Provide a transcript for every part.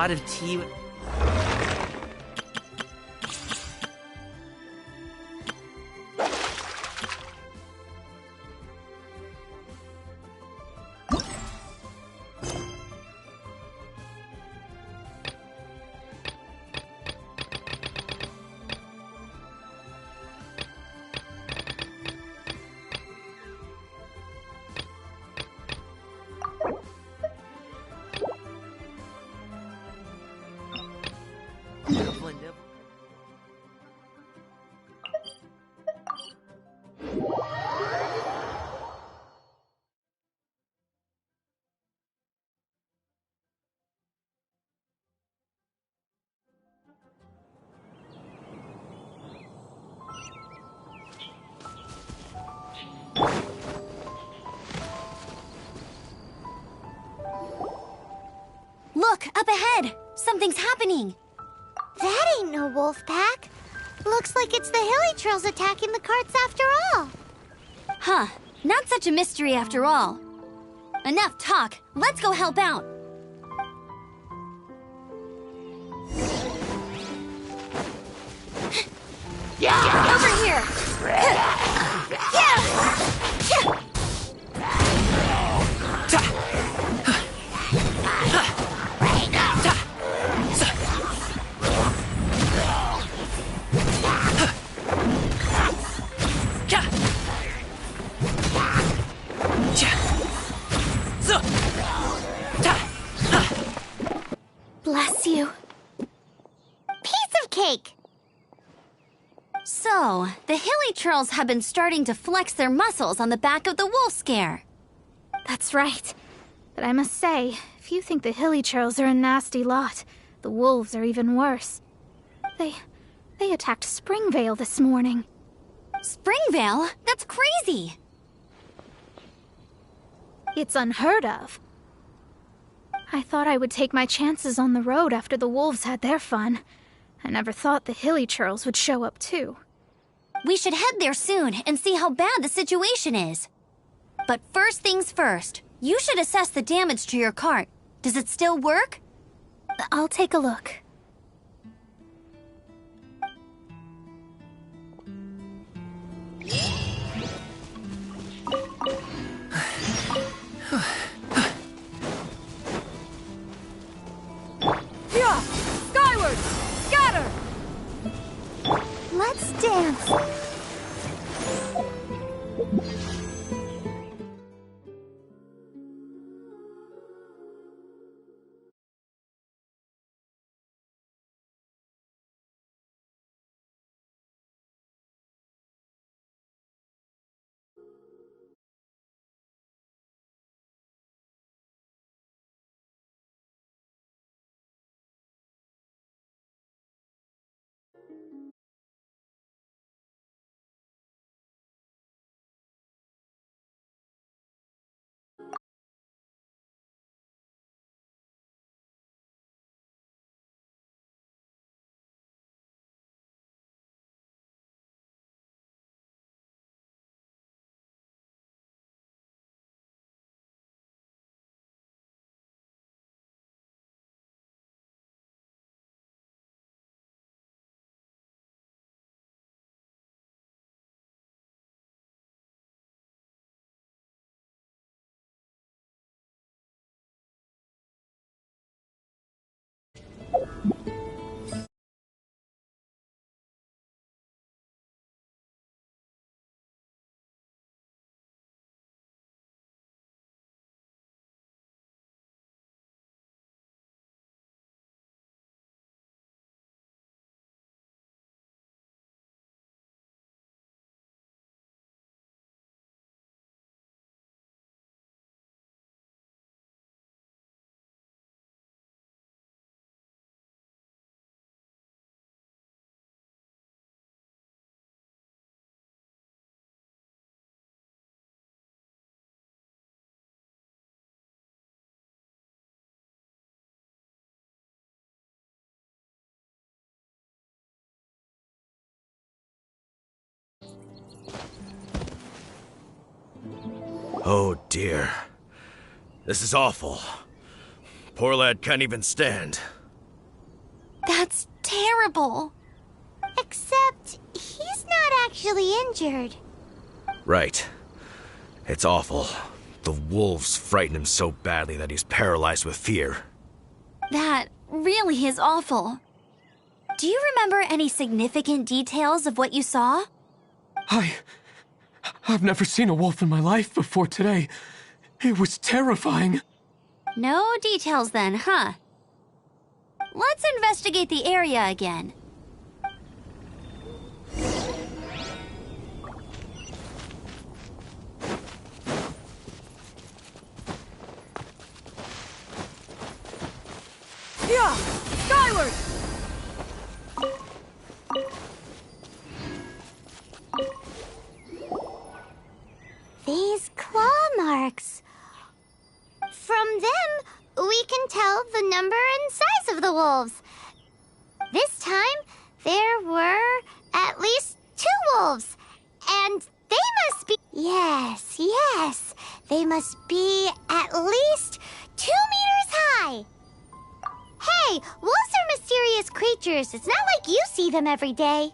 pot of tea. Look, up ahead! Something's happening! That ain't no wolf pack. Looks like it's the hilly trails attacking the carts after all. Huh. Not such a mystery after all. Enough talk. Let's go help out. Yeah! Over here! Yeah! Bless you. Piece of cake. So, the hilly trolls have been starting to flex their muscles on the back of the wolf scare. That's right. But I must say, if you think the hilly trolls are a nasty lot, the wolves are even worse. They attacked Springvale this morning. Springvale? That's crazy! It's unheard of. I thought I would take my chances on the road after the wolves had their fun. I never thought the hilly trolls would show up too. We should head there soon and see how bad the situation is. But first things first, you should assess the damage to your cart. Does it still work? I'll take a look. Yeah! Skyward! Scatter! Let's dance. Oh dear. This is awful. Poor lad can't even stand. That's terrible. Except he's not actually injured. Right. It's awful. The wolves frighten him so badly that he's paralyzed with fear. That really is awful. Do you remember any significant details of what you saw? I've never seen a wolf in my life before today. It was terrifying. No details then, huh? Let's investigate the area again. Yeah! Skyward! These claw marks. From them, we can tell the number and size of the wolves. This time, there were at least 2 wolves. And they must be... Yes. They must be at least 2 meters high. Hey, wolves are mysterious creatures. It's not like you see them every day.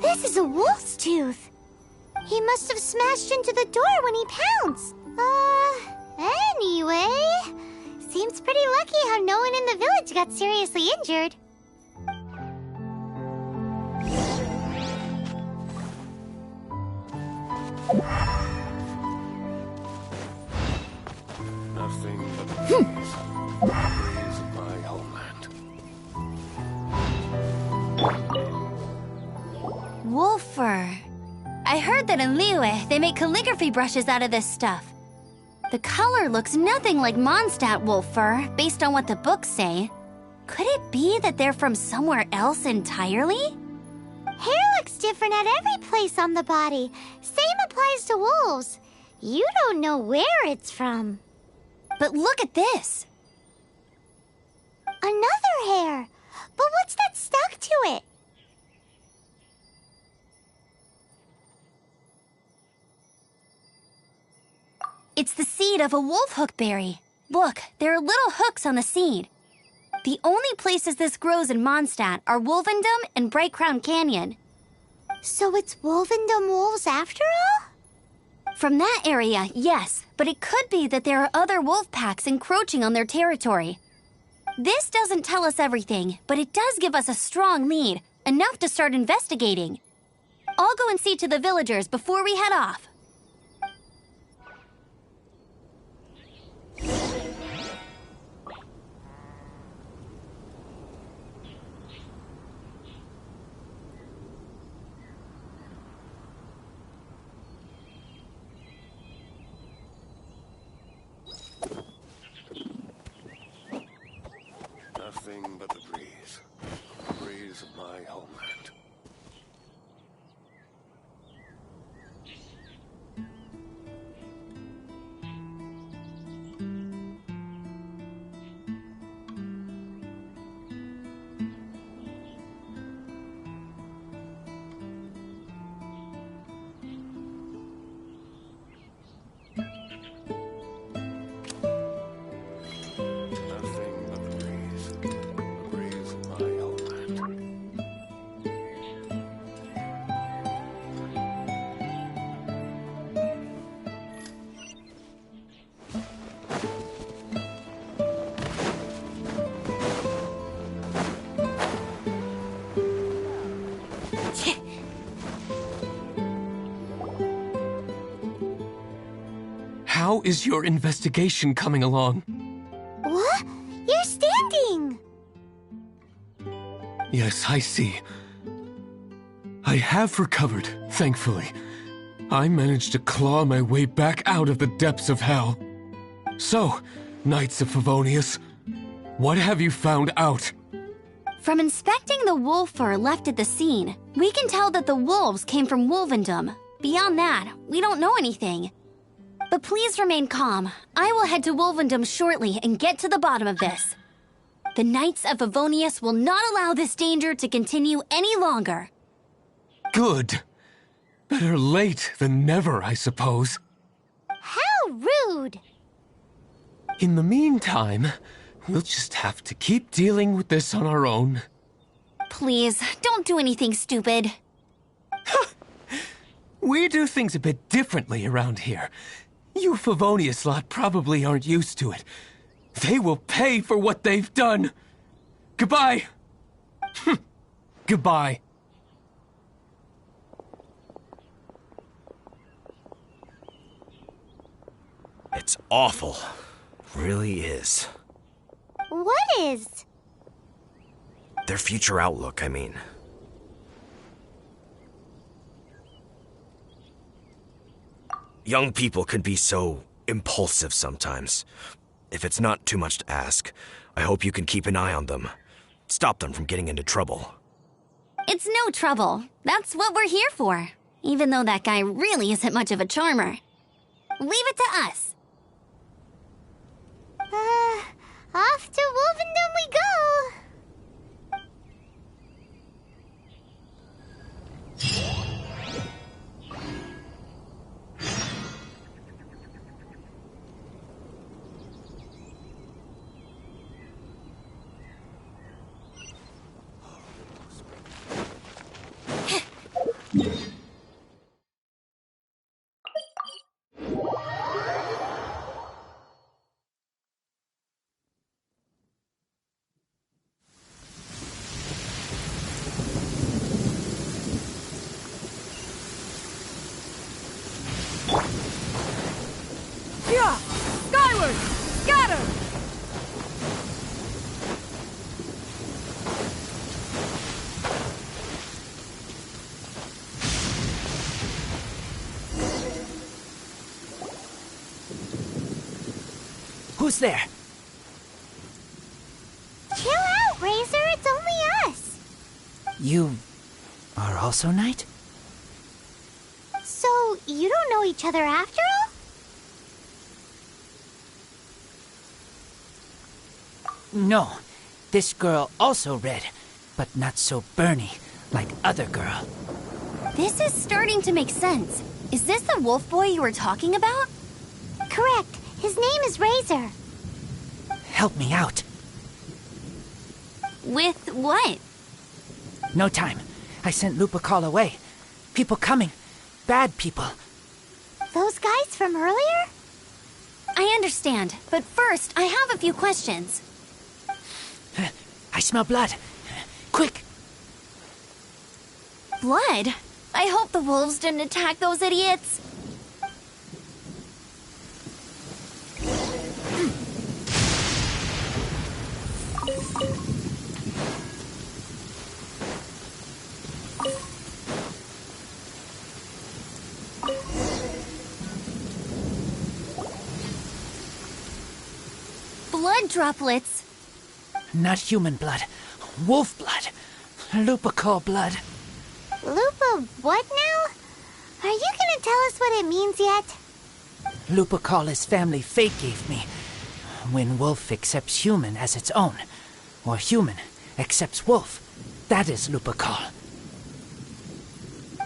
This is a wolf's tooth. He must have smashed into the door when he pounced. Anyway, seems pretty lucky how no one in the village got seriously injured. Nothing but the breeze. The breeze of my homeland. Wolf fur. I heard that in Liyue, they make calligraphy brushes out of this stuff. The color looks nothing like Mondstadt wolf fur, based on what the books say. Could it be that they're from somewhere else entirely? Hair looks different at every place on the body. Same applies to wolves. You don't know where it's from. But look at this. Another hair. But what's that stuck to it? It's the seed of a wolf hook berry. Look, there are little hooks on the seed. The only places this grows in Mondstadt are Wolvendom and Bright Crown Canyon. So it's Wolvendom wolves after all? From that area, yes, but it could be that there are other wolf packs encroaching on their territory. This doesn't tell us everything, but it does give us a strong lead, enough to start investigating. I'll go and see to the villagers before we head off. Nothing but the breeze. The breeze of my homeland. Nothing but the breeze. The breeze of my homeland. How is your investigation coming along? What? You're standing! Yes, I see. I have recovered, thankfully. I managed to claw my way back out of the depths of hell. So, Knights of Favonius, what have you found out? From inspecting the wolf fur left at the scene, we can tell that the wolves came from Wolvendom. Beyond that, we don't know anything. But please remain calm. I will head to Wolvendom shortly and get to the bottom of this. The Knights of Favonius will not allow this danger to continue any longer. Good. Better late than never, I suppose. How rude! In the meantime, we'll just have to keep dealing with this on our own. Please, don't do anything stupid. We do things a bit differently around here. You Favonius lot probably aren't used to it. They will pay for what they've done. Goodbye. Goodbye. It's awful. Really is. What is? Their future outlook, I mean. Young people can be so impulsive sometimes. If it's not too much to ask, I hope you can keep an eye on them. Stop them from getting into trouble. It's no trouble. That's what we're here for. Even though that guy really isn't much of a charmer. Leave it to us. Off to Wolvendom we go! Yeah! Skyward! Scatter! Who's there? Chill out, Razor, it's only us! You are also Knight? So, you don't know each other after all? No. This girl also red, but not so burny like other girl. This is starting to make sense. Is this the wolf boy you were talking about? Correct. His name is Razor. Help me out. With what? No time. I sent Lupercal away. People coming. Bad people. Those guys from earlier? I understand, but first, I have a few questions. I smell blood. Quick! Blood? I hope the wolves didn't attack those idiots. Blood droplets. Not human blood. Wolf blood. Lupercal blood. Lupa what now? Are you gonna tell us what it means yet? Lupercal his family fate gave me. When wolf accepts human as its own, or human accepts wolf, that is Lupercal.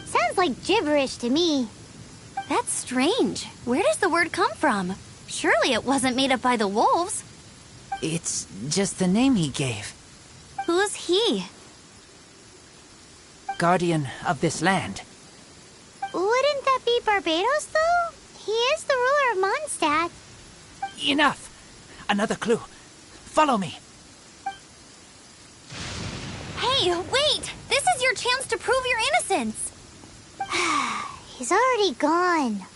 Sounds like gibberish to me. That's strange. Where does the word come from? Surely it wasn't made up by the wolves. It's just the name he gave. Who's he? Guardian of this land. Wouldn't that be Barbados, though? He is the ruler of Mondstadt. Enough! Another clue. Follow me. Hey, wait! This is your chance to prove your innocence! He's already gone.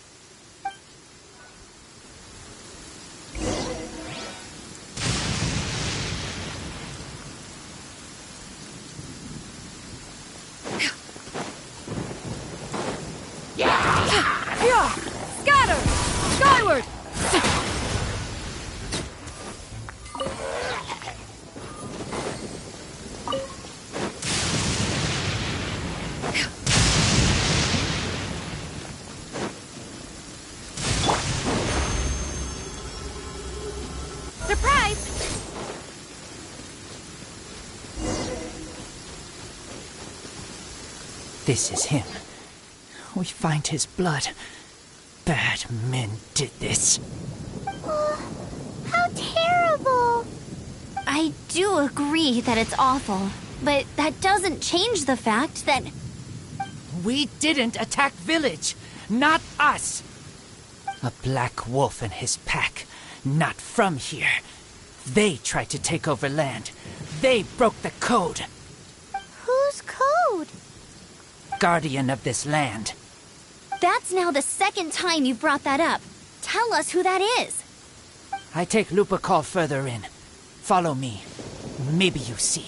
Yeah! Scatter! Skyward! Surprise! This is him. We find his blood. Bad men did this. How terrible! I do agree that it's awful, but that doesn't change the fact that... We didn't attack village. Not us. A black wolf and his pack. Not from here. They tried to take over land. They broke the code. Whose code? Guardian of this land. That's now the second time you've brought that up. Tell us who that is. I take Lupacol further in. Follow me. Maybe you see.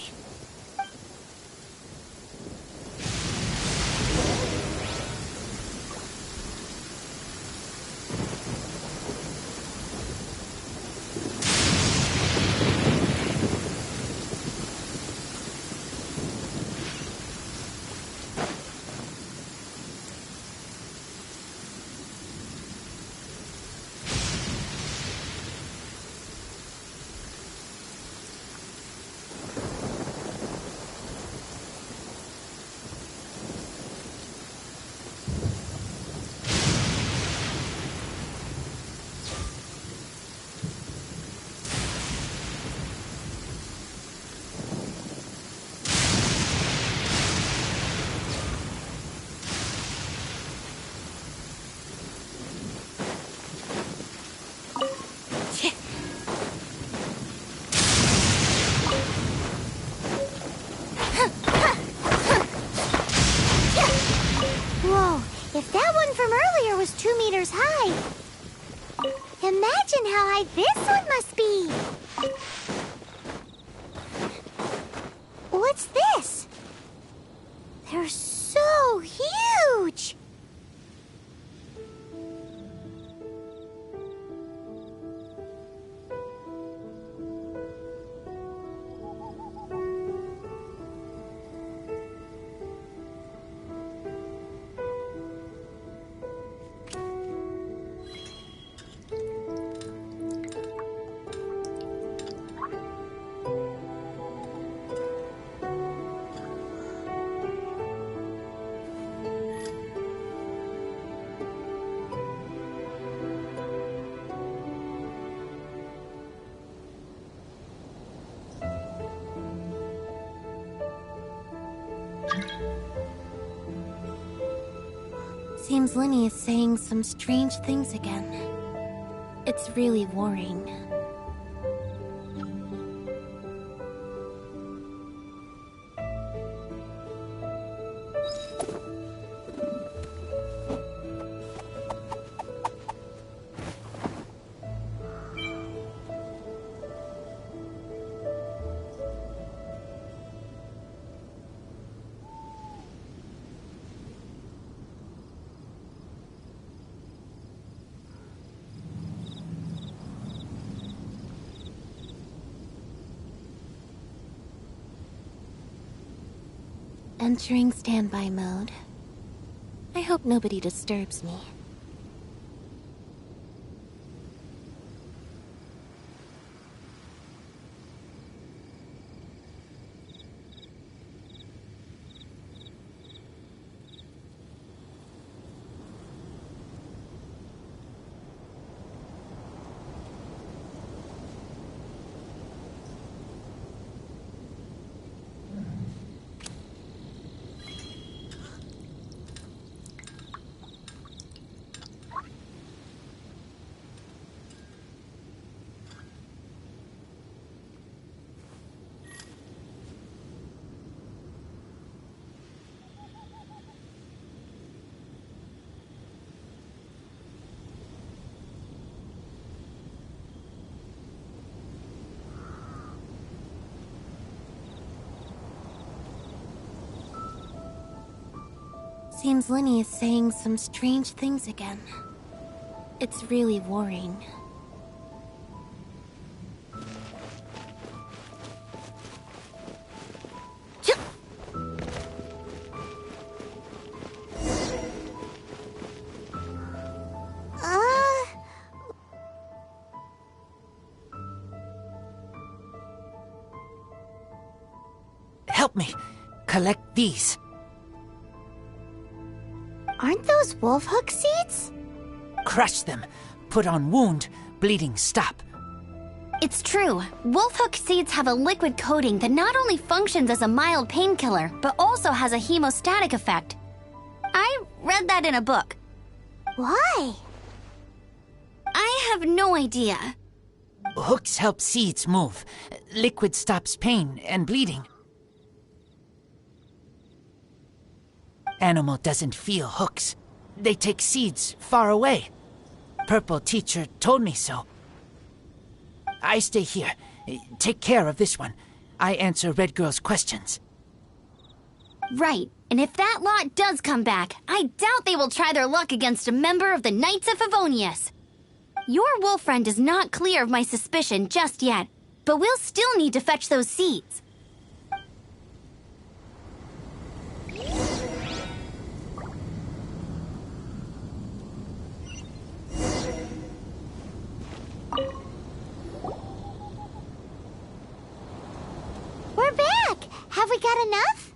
Whoa, if that one from earlier was 2 meters high, imagine how high this one must be. What's this? They're so huge. Seems Linny is saying some strange things again. It's really worrying. Entering standby mode. I hope nobody disturbs me. Seems Linny is saying some strange things again. It's really worrying. Help me. Collect these. Aren't those wolf hook seeds? Crush them. Put on wound. Bleeding stop. It's true. Wolfhook seeds have a liquid coating that not only functions as a mild painkiller, but also has a hemostatic effect. I read that in a book. Why? I have no idea. Hooks help seeds move. Liquid stops pain and bleeding. Animal doesn't feel hooks. They take seeds far away. Purple teacher told me so. I stay here. Take care of this one. I answer Red Girl's questions. Right, and if that lot does come back, I doubt they will try their luck against a member of the Knights of Favonius. Your wolf friend is not clear of my suspicion just yet, but we'll still need to fetch those seeds. We're back! Have we got enough?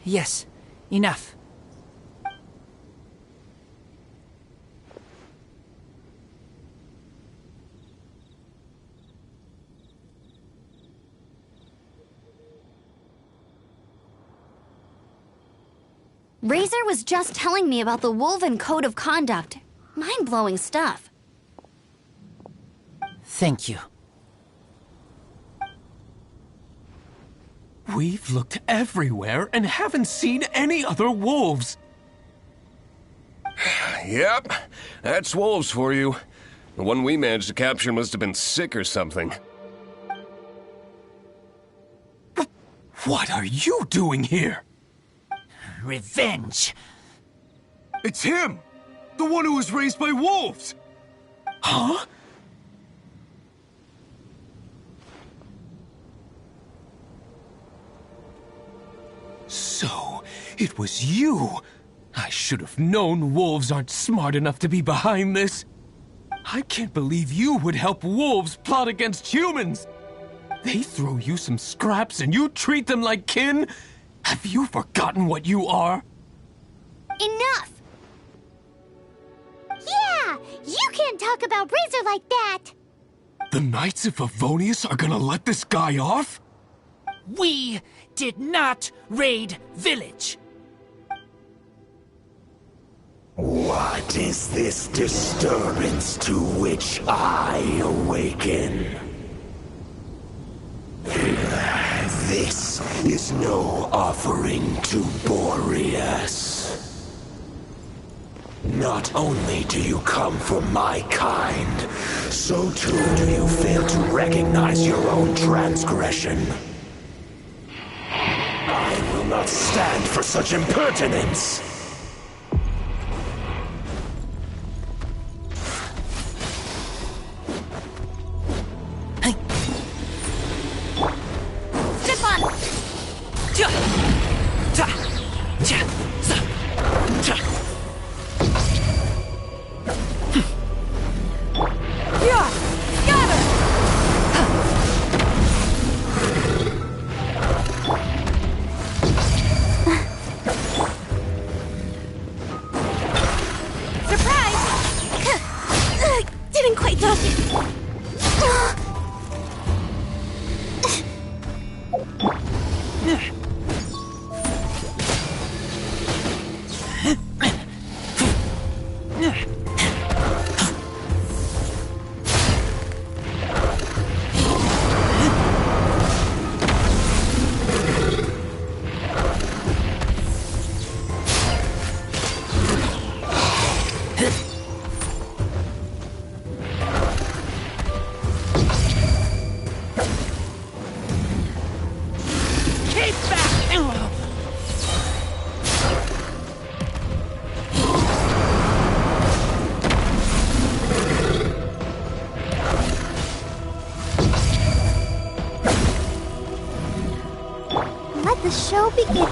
Yes, enough. Razor was just telling me about the Wolven Code of Conduct. Mind-blowing stuff. Thank you. We've looked everywhere and haven't seen any other wolves. Yep, that's wolves for you. The one we managed to capture must have been sick or something. What are you doing here? Revenge. It's him! The one who was raised by wolves! Huh? So, it was you! I should have known wolves aren't smart enough to be behind this. I can't believe you would help wolves plot against humans! They throw you some scraps and you treat them like kin? Have you forgotten what you are? Enough! Yeah! You can't talk about Razor like that! The Knights of Favonius are gonna let this guy off? We did not raid village. What is this disturbance to which I awaken? This is no offering to Boreas. Not only do you come from my kind, so too do you fail to recognize your own transgression. I will not stand for such impertinence! Didn't quite dodge it. Let the show begin.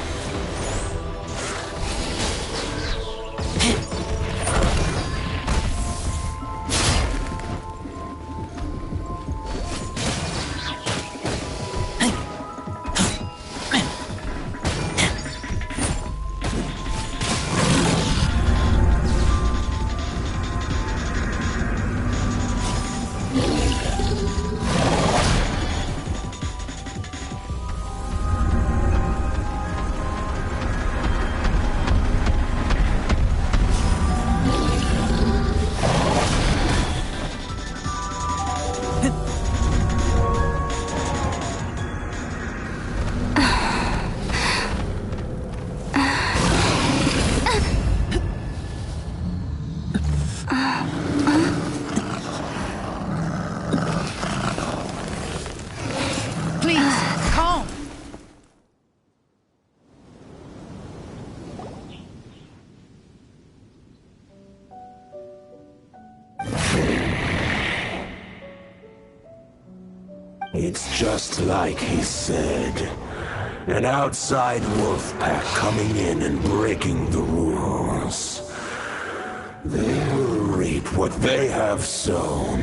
It's just like he said. An outside wolf pack coming in and breaking the rules. They will reap what they have sown.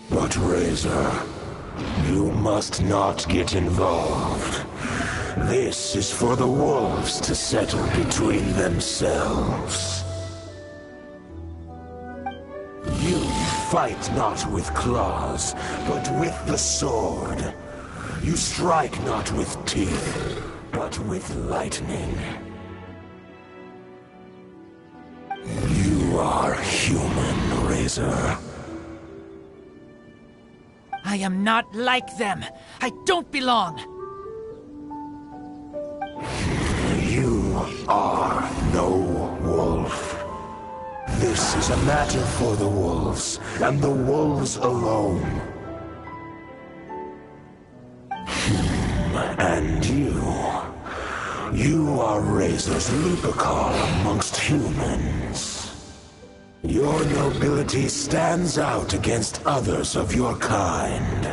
But Razor, you must not get involved. This is for the wolves to settle between themselves. You fight not with claws, but with the sword. You strike not with teeth, but with lightning. You are human, Razor. I am not like them. I don't belong. You are no wolf. This is a matter for the wolves, and the wolves alone. And you are Razor's Lupercal amongst humans. Your nobility stands out against others of your kind.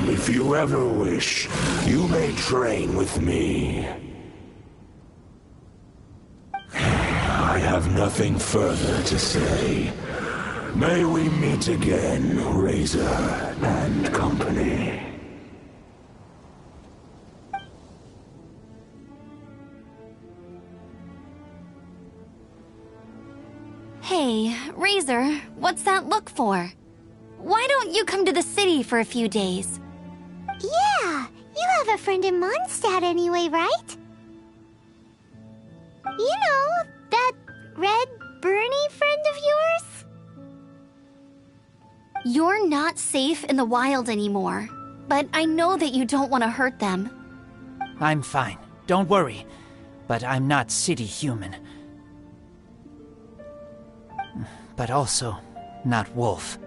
If you ever wish, you may train with me. I have nothing further to say. May we meet again, Razor and company. Hey, Razor, what's that look for? Why don't you come to the city for a few days? Yeah, you have a friend in Mondstadt anyway, right? You know, that red Bernie friend of yours? You're not safe in the wild anymore, but I know that you don't want to hurt them. I'm fine. Don't worry. But I'm not city human. But also not wolf.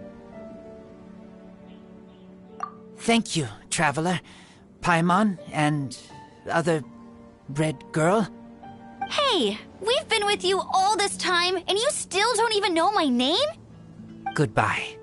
Thank you, traveler. Paimon and other red girl. Hey, we've been with you all this time, and you still don't even know my name? Goodbye.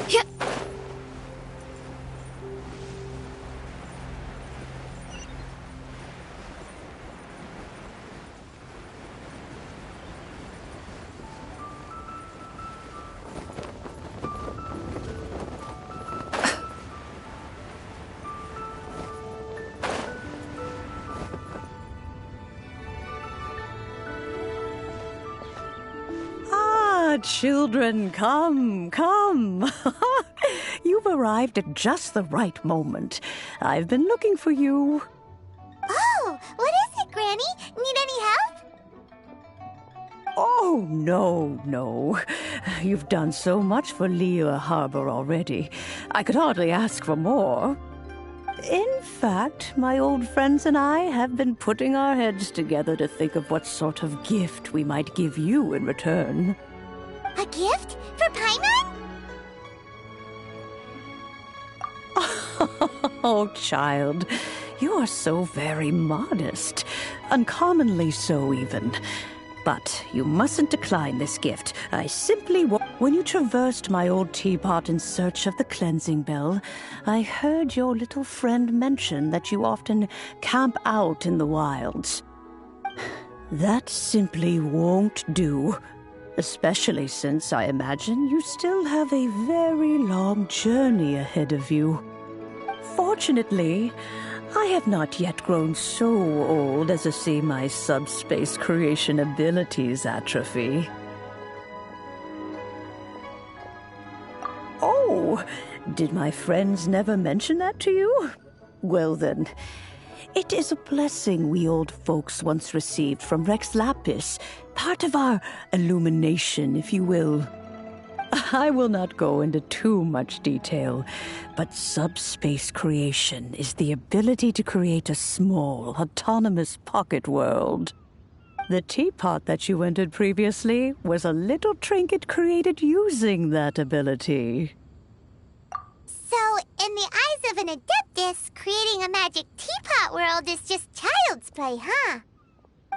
Yeah. Children, come, come. You've arrived at just the right moment. I've been looking for you. Oh, what is it, Granny? Need any help? Oh, no. You've done so much for Liyue Harbor already. I could hardly ask for more. In fact, my old friends and I have been putting our heads together to think of what sort of gift we might give you in return. A gift? For Paimon? Oh, child, you are so very modest. Uncommonly so, even. But you mustn't decline this gift. I simply When you traversed my old teapot in search of the cleansing bell, I heard your little friend mention that you often camp out in the wilds. That simply won't do. Especially since I imagine you still have a very long journey ahead of you. Fortunately, I have not yet grown so old as to see my subspace creation abilities atrophy. Oh, did my friends never mention that to you? Well then, it is a blessing we old folks once received from Rex Lapis, part of our illumination, if you will. I will not go into too much detail, but subspace creation is the ability to create a small, autonomous pocket world. The teapot that you entered previously was a little trinket created using that ability. So, in the eyes of an Adeptus, creating a magic teapot world is just child's play, huh?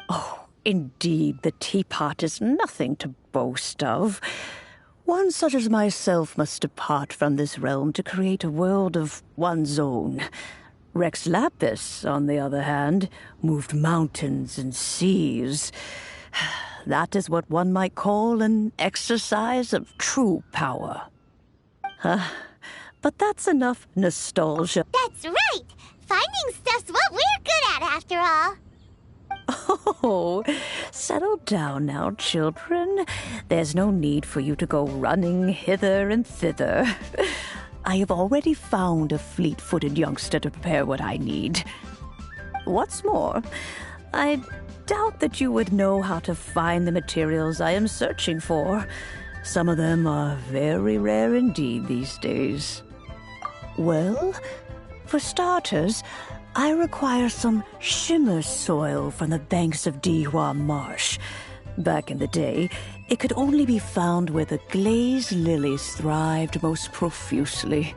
Oh, indeed, the teapot is nothing to boast of. One such as myself must depart from this realm to create a world of one's own. Rex Lapis, on the other hand, moved mountains and seas. That is what one might call an exercise of true power. But that's enough nostalgia. That's right! Finding stuff's what we're good at, after all. Oh, settle down now, children. There's no need for you to go running hither and thither. I have already found a fleet-footed youngster to prepare what I need. What's more, I doubt that you would know how to find the materials I am searching for. Some of them are very rare indeed these days. Well, for starters, I require some shimmer soil from the banks of Dihua Marsh. Back in the day, it could only be found where the glazed lilies thrived most profusely.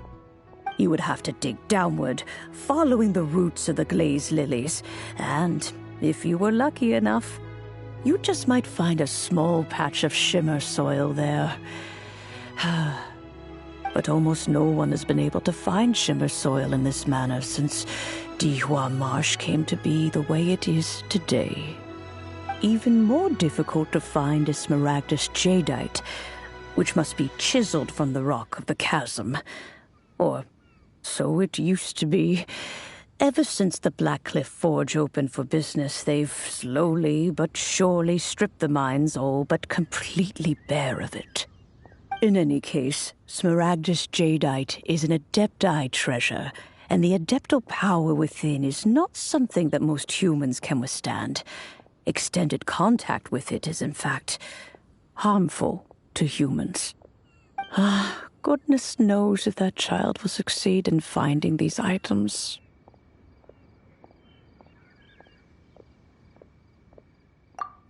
You would have to dig downward, following the roots of the glazed lilies, and if you were lucky enough, you just might find a small patch of shimmer soil there. But almost no one has been able to find shimmer soil in this manner since Dihua Marsh came to be the way it is today. Even more difficult to find is smaragdus jadeite, which must be chiseled from the rock of the chasm. Or so it used to be. Ever since the Blackcliff Forge opened for business, they've slowly but surely stripped the mines all but completely bare of it. In any case, smaragdus jadeite is an adepti treasure, and the adeptal power within is not something that most humans can withstand. Extended contact with it is, in fact, harmful to humans. Goodness knows if that child will succeed in finding these items.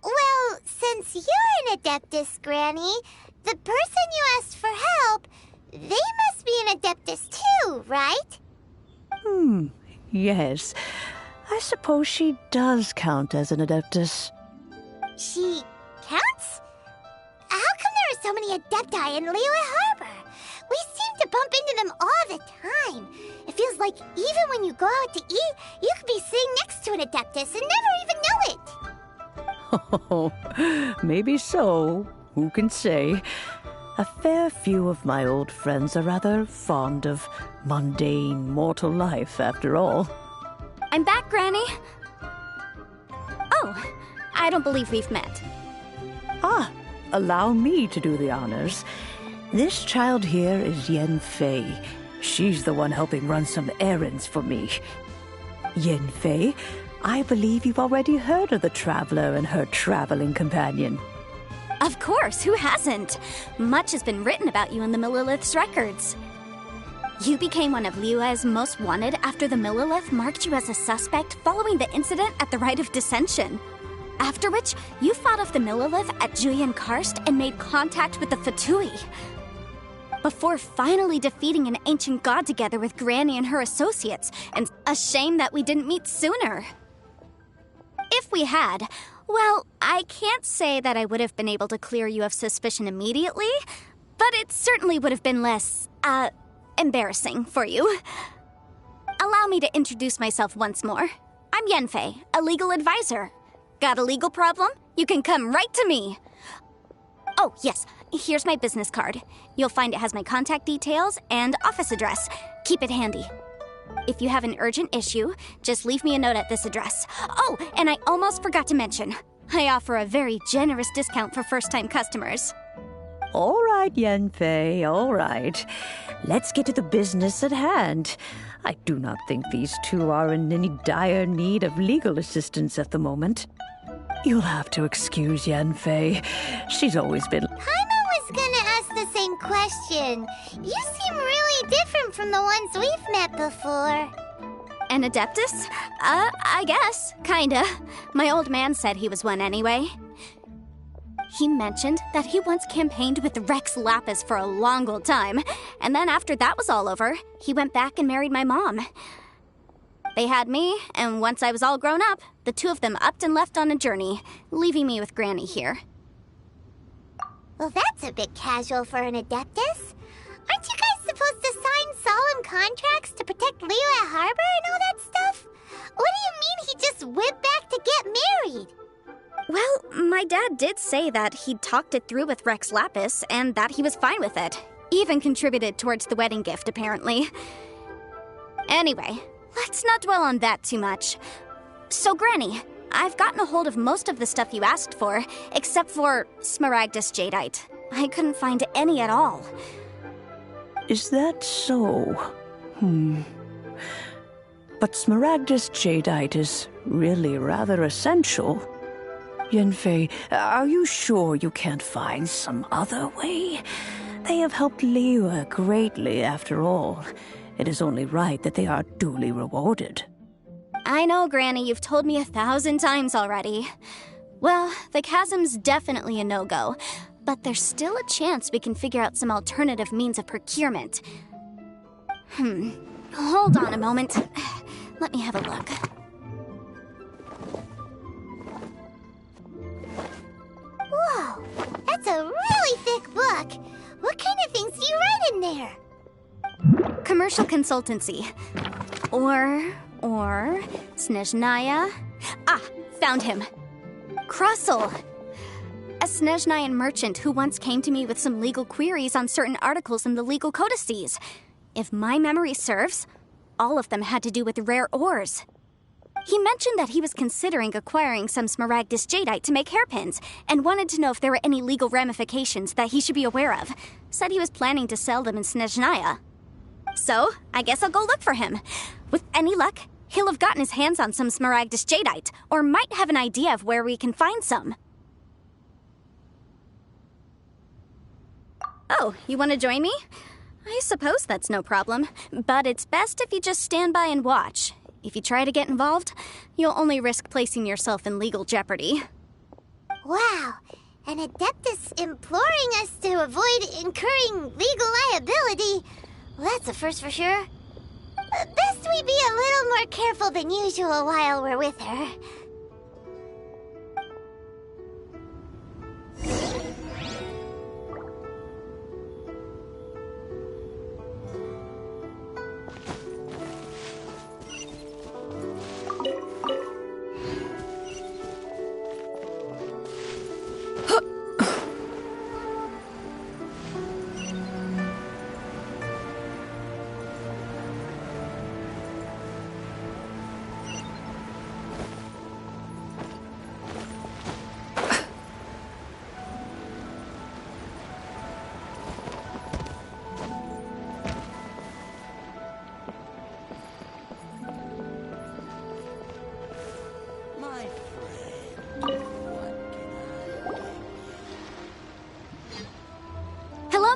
Well, since you're an Adeptus, Granny, the person you asked for help, they must be an Adeptus too, right? Yes. I suppose she does count as an Adeptus. She counts? How come there are so many Adepti in Liyue Harbor? We seem to bump into them all the time. It feels like even when you go out to eat, you could be sitting next to an Adeptus and never even know it. Oh, maybe so. Who can say? A fair few of my old friends are rather fond of mundane mortal life, after all. I'm back, Granny. Oh, I don't believe we've met. Allow me to do the honors. This child here is Yen Fei. She's the one helping run some errands for me. Yen Fei, I believe you've already heard of the Traveler and her traveling companion. Of course, who hasn't? Much has been written about you in the Millilith's records. You became one of Liyue's most wanted after the Millilith marked you as a suspect following the incident at the Rite of Dissension. After which, you fought off the Millilith at Julian Karst and made contact with the Fatui. Before finally defeating an ancient god together with Granny and her associates, and a shame that we didn't meet sooner. If we had, well, I can't say that I would have been able to clear you of suspicion immediately, but it certainly would have been less, embarrassing for you. Allow me to introduce myself once more. I'm Yenfei, a legal advisor. Got a legal problem? You can come right to me. Oh, yes, here's my business card. You'll find it has my contact details and office address. Keep it handy. If you have an urgent issue, just leave me a note at this address. Oh, and I almost forgot to mention, I offer a very generous discount for first-time customers. All right, Yanfei, all right. Let's get to the business at hand. I do not think these two are in any dire need of legal assistance at the moment. You'll have to excuse Yanfei. She's always been... Paimon was gonna ask the same question. You seem really different from the ones we've met before. An Adeptus? I guess. Kinda. My old man said he was one anyway. He mentioned that he once campaigned with Rex Lapis for a long old time, and then after that was all over, he went back and married my mom. They had me, and once I was all grown up, the two of them upped and left on a journey, leaving me with Granny here. Well, that's a bit casual for an Adeptus. Aren't you guys supposed to sign solemn contracts to protect Liyue Harbor and all that stuff? What do you mean he just went back to get married? Well, my dad did say that he'd talked it through with Rex Lapis, and that he was fine with it. Even contributed towards the wedding gift, apparently. Anyway, let's not dwell on that too much. So, Granny, I've gotten a hold of most of the stuff you asked for, except for Smaragdus Jadeite. I couldn't find any at all. Is that so? But Smaragdus Jadeite is really rather essential. Yanfei, are you sure you can't find some other way? They have helped Liyue greatly, after all. It is only right that they are duly rewarded. I know, Granny, you've told me 1,000 times already. Well, the chasm's definitely a no-go, but there's still a chance we can figure out some alternative means of procurement. Hold on a moment. Let me have a look. Whoa, that's a really thick book. What kind of things do you write in there? Commercial consultancy. Or Snezhnaya. Ah, found him. Crossel. A Snezhnayan merchant who once came to me with some legal queries on certain articles in the legal codices. If my memory serves, all of them had to do with rare ores. He mentioned that he was considering acquiring some Smaragdus Jadeite to make hairpins, and wanted to know if there were any legal ramifications that he should be aware of. Said he was planning to sell them in Snezhnaya. So, I guess I'll go look for him. With any luck, he'll have gotten his hands on some Smaragdus Jadeite, or might have an idea of where we can find some. Oh, you want to join me? I suppose that's no problem, but it's best if you just stand by and watch. If you try to get involved, you'll only risk placing yourself in legal jeopardy. Wow, an Adeptus imploring us to avoid incurring legal liability. Well, that's a first for sure. Best we be a little more careful than usual while we're with her.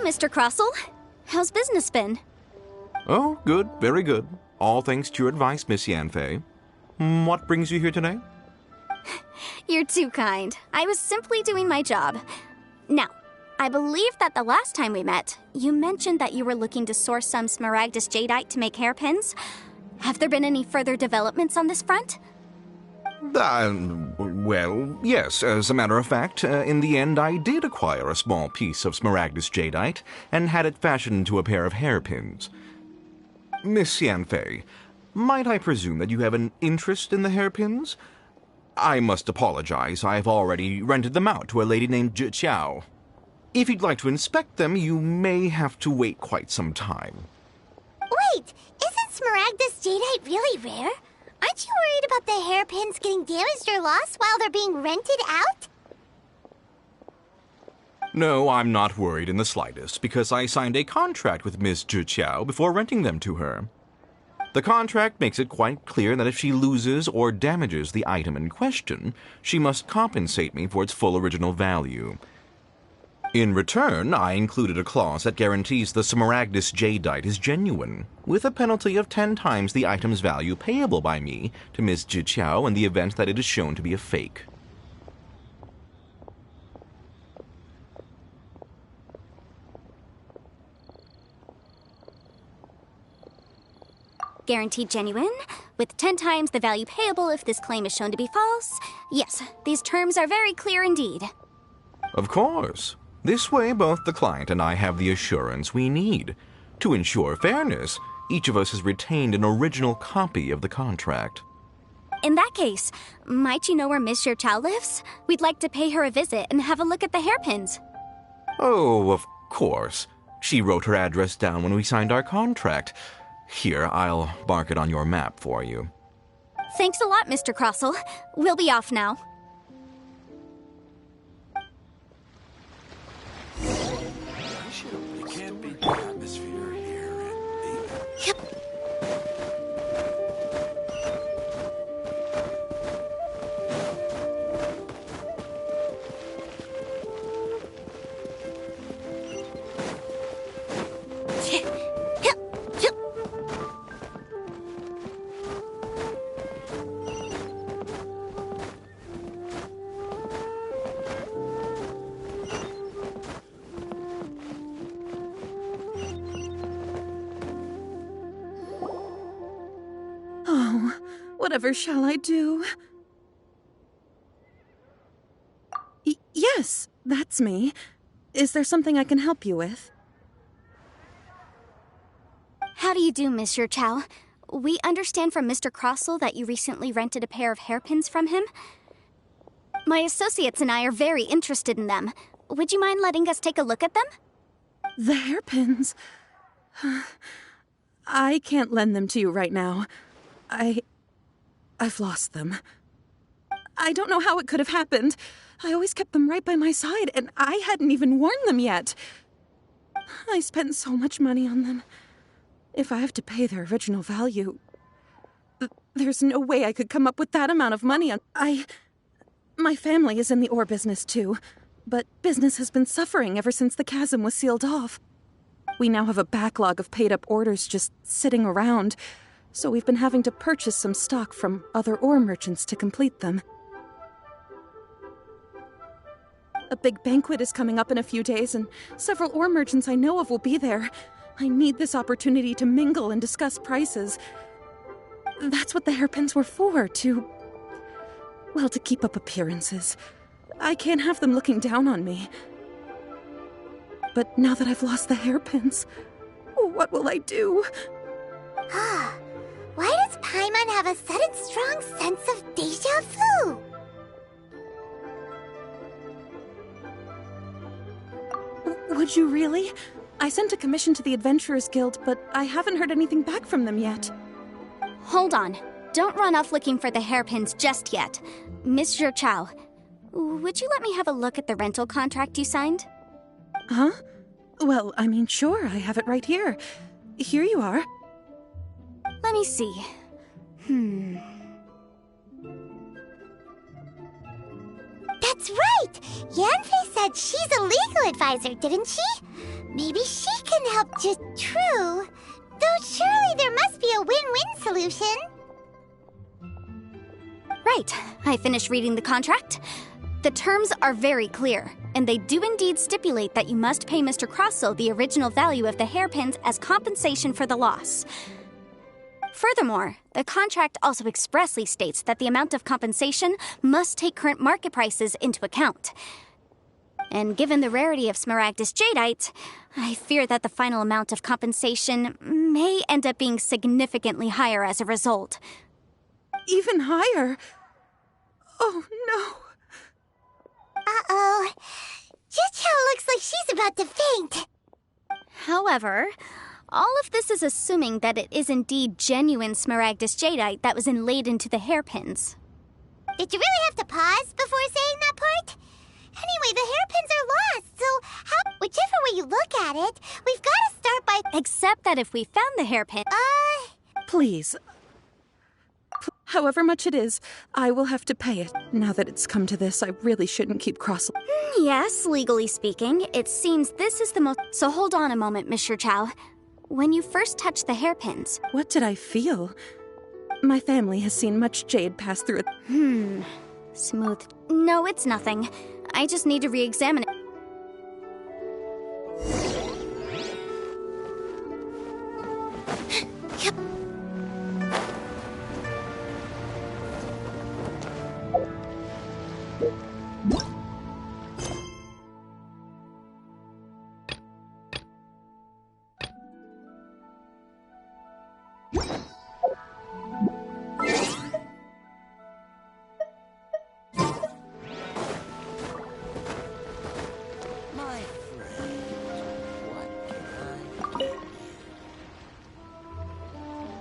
Mr. Crossel. How's business been? Oh, good, very good. All thanks to your advice, Miss Yanfei. What brings you here today? You're too kind. I was simply doing my job. Now, I believe that the last time we met, you mentioned that you were looking to source some Smaragdus Jadeite to make hairpins. Have there been any further developments on this front? Well, yes. As a matter of fact, in the end, I did acquire a small piece of Smaragdus Jadeite and had it fashioned into a pair of hairpins. Miss Yanfei, might I presume that you have an interest in the hairpins? I must apologize. I've already rented them out to a lady named Zhi Qiao. If you'd like to inspect them, you may have to wait quite some time. Wait, isn't Smaragdus jadeite really rare? Aren't you worried about the hairpins getting damaged or lost while they're being rented out? No, I'm not worried in the slightest, because I signed a contract with Miss Zhiqiao before renting them to her. The contract makes it quite clear that if she loses or damages the item in question, she must compensate me for its full original value. In return, I included a clause that guarantees the Smaragdus jadeite is genuine, with a penalty of 10 times the item's value payable by me to Miss Zhiqiao in the event that it is shown to be a fake. Guaranteed genuine, with 10 times the value payable if this claim is shown to be false. Yes, these terms are very clear indeed. Of course. This way, both the client and I have the assurance we need. To ensure fairness, each of us has retained an original copy of the contract. In that case, might you know where Miss Zhiqiao lives? We'd like to pay her a visit and have a look at the hairpins. Oh, of course. She wrote her address down when we signed our contract. Here, I'll mark it on your map for you. Thanks a lot, Mr. Crossell. We'll be off now. It can't be the atmosphere here in the... Yep. Whatever shall I do? Yes, that's me. Is there something I can help you with? How do you do, Miss Zhiqiao? We understand from Mr. Crossell that you recently rented a pair of hairpins from him. My associates and I are very interested in them. Would you mind letting us take a look at them? The hairpins? I can't lend them to you right now. I've lost them. I don't know how it could have happened. I always kept them right by my side, and I hadn't even worn them yet. I spent so much money on them. If I have to pay their original value, there's no way I could come up with that amount of money on... My family is in the ore business too, but business has been suffering ever since the chasm was sealed off. We now have a backlog of paid-up orders just sitting around, so we've been having to purchase some stock from other ore merchants to complete them. A big banquet is coming up in a few days, and several ore merchants I know of will be there. I need this opportunity to mingle and discuss prices. That's what the hairpins were for, to keep up appearances. I can't have them looking down on me. But now that I've lost the hairpins, what will I do? Why does Paimon have a sudden strong sense of déjà vu? Would you really? I sent a commission to the Adventurers Guild, but I haven't heard anything back from them yet. Hold on. Don't run off looking for the hairpins just yet. Miss Zhiqiao, would you let me have a look at the rental contract you signed? Huh? Well, I mean, sure, I have it right here. Here you are. Let me see. That's right! Yanfei said she's a legal advisor, didn't she? Maybe she can help just True. Though surely there must be a win-win solution. Right. I finished reading the contract. The terms are very clear, and they do indeed stipulate that you must pay Mr. Crossell the original value of the hairpins as compensation for the loss. Furthermore, the contract also expressly states that the amount of compensation must take current market prices into account. And given the rarity of Smaragdus jadeite, I fear that the final amount of compensation may end up being significantly higher as a result. Even higher? Oh, no. Uh-oh. Zhiqiao looks like she's about to faint. However, All of this is assuming that it is indeed genuine Smaragdus jadeite that was inlaid into the hairpins. Did you really have to pause before saying that part? Anyway, the hairpins are lost, so whichever way you look at it, we've got to start by... Except that if we found the hairpin... Please. However much it is, I will have to pay it. Now that it's come to this, I really shouldn't keep cross... Yes, legally speaking, it seems this is the most... So hold on a moment, Mr. Chow. When you first touched the hairpins... What did I feel? My family has seen much jade pass through it. Smooth. No, it's nothing. I just need to re-examine it.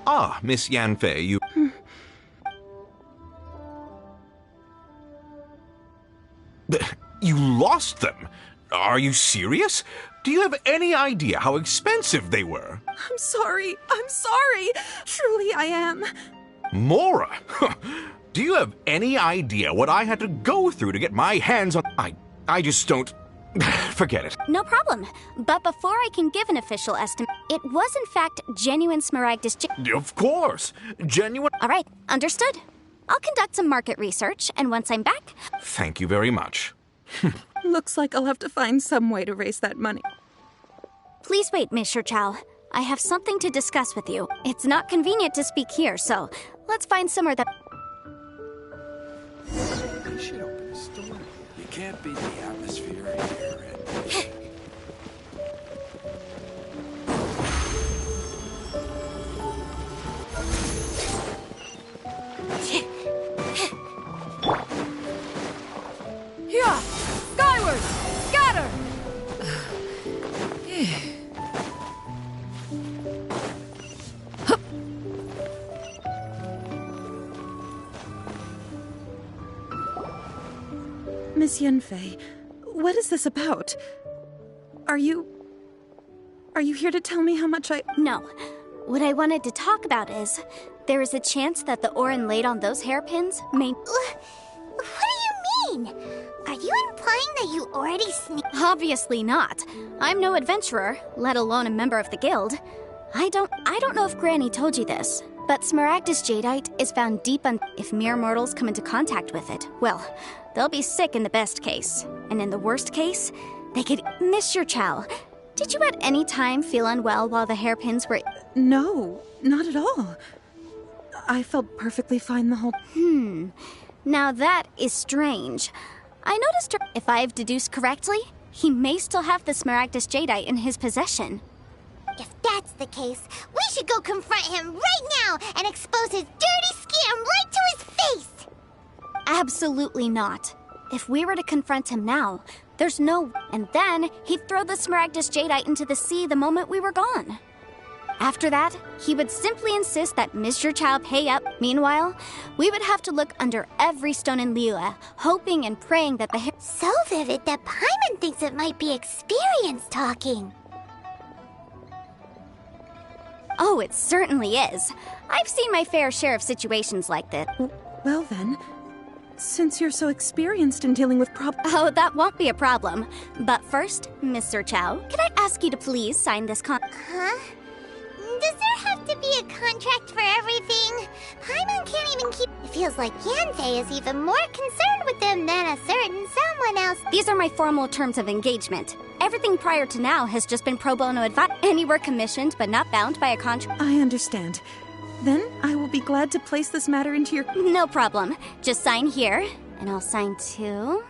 Ah, Miss Yanfei, you... You lost them? Are you serious? Do you have any idea how expensive they were? I'm sorry. Truly I am. Mora! Do you have any idea what I had to go through to get my hands on... I just don't... Forget it. No problem. But before I can give an official estimate, it was in fact genuine Smaragdus Of course. Genuine... All right, understood. I'll conduct some market research, and once I'm back... Thank you very much. Looks like I'll have to find some way to raise that money. Please wait, Mr. Chow. I have something to discuss with you. It's not convenient to speak here, so let's find somewhere that... They should open a store. You can't beat the atmosphere here. Here! Skyward! Scatter! Miss Yanfei, what is this about? Are you here to tell me how much I... No. What I wanted to talk about is, there is a chance that the ore inlaid on those hairpins may... What do you mean? Are you implying that you already Obviously not. I'm no adventurer, let alone a member of the guild. I don't know if Granny told you this, but Smaragdus jadeite is found deep if mere mortals come into contact with it, well, they'll be sick in the best case. And in the worst case, they could... Mr. Chow, did you at any time feel unwell while the hairpins were... No, not at all. I felt perfectly fine the whole... Now that is strange. I noticed if I've deduced correctly, he may still have the Smaragdus jadeite in his possession. If that's the case, we should go confront him right now and expose his dirty scam right to his face! Absolutely not. If we were to confront him now, there's no... And then he'd throw the Smaragdus jadeite into the sea the moment we were gone. After that, he would simply insist that Mr. Chow pay up. Meanwhile, we would have to look under every stone in Liyue, hoping and praying that the... So vivid that Paimon thinks it might be experience talking. Oh, it certainly is. I've seen my fair share of situations like this. Well then, since you're so experienced in dealing with Oh, that won't be a problem. But first, Mr. Chow, can I ask you to please sign this Huh? Does there have to be a contract for everything? Paimon can't even keep... It feels like Yanfei is even more concerned with them than a certain someone else. These are my formal terms of engagement. Everything prior to now has just been pro bono advice. Anywhere commissioned, but not bound by a contract. I understand. Then I will be glad to place this matter into your... No problem. Just sign here, and I'll sign too.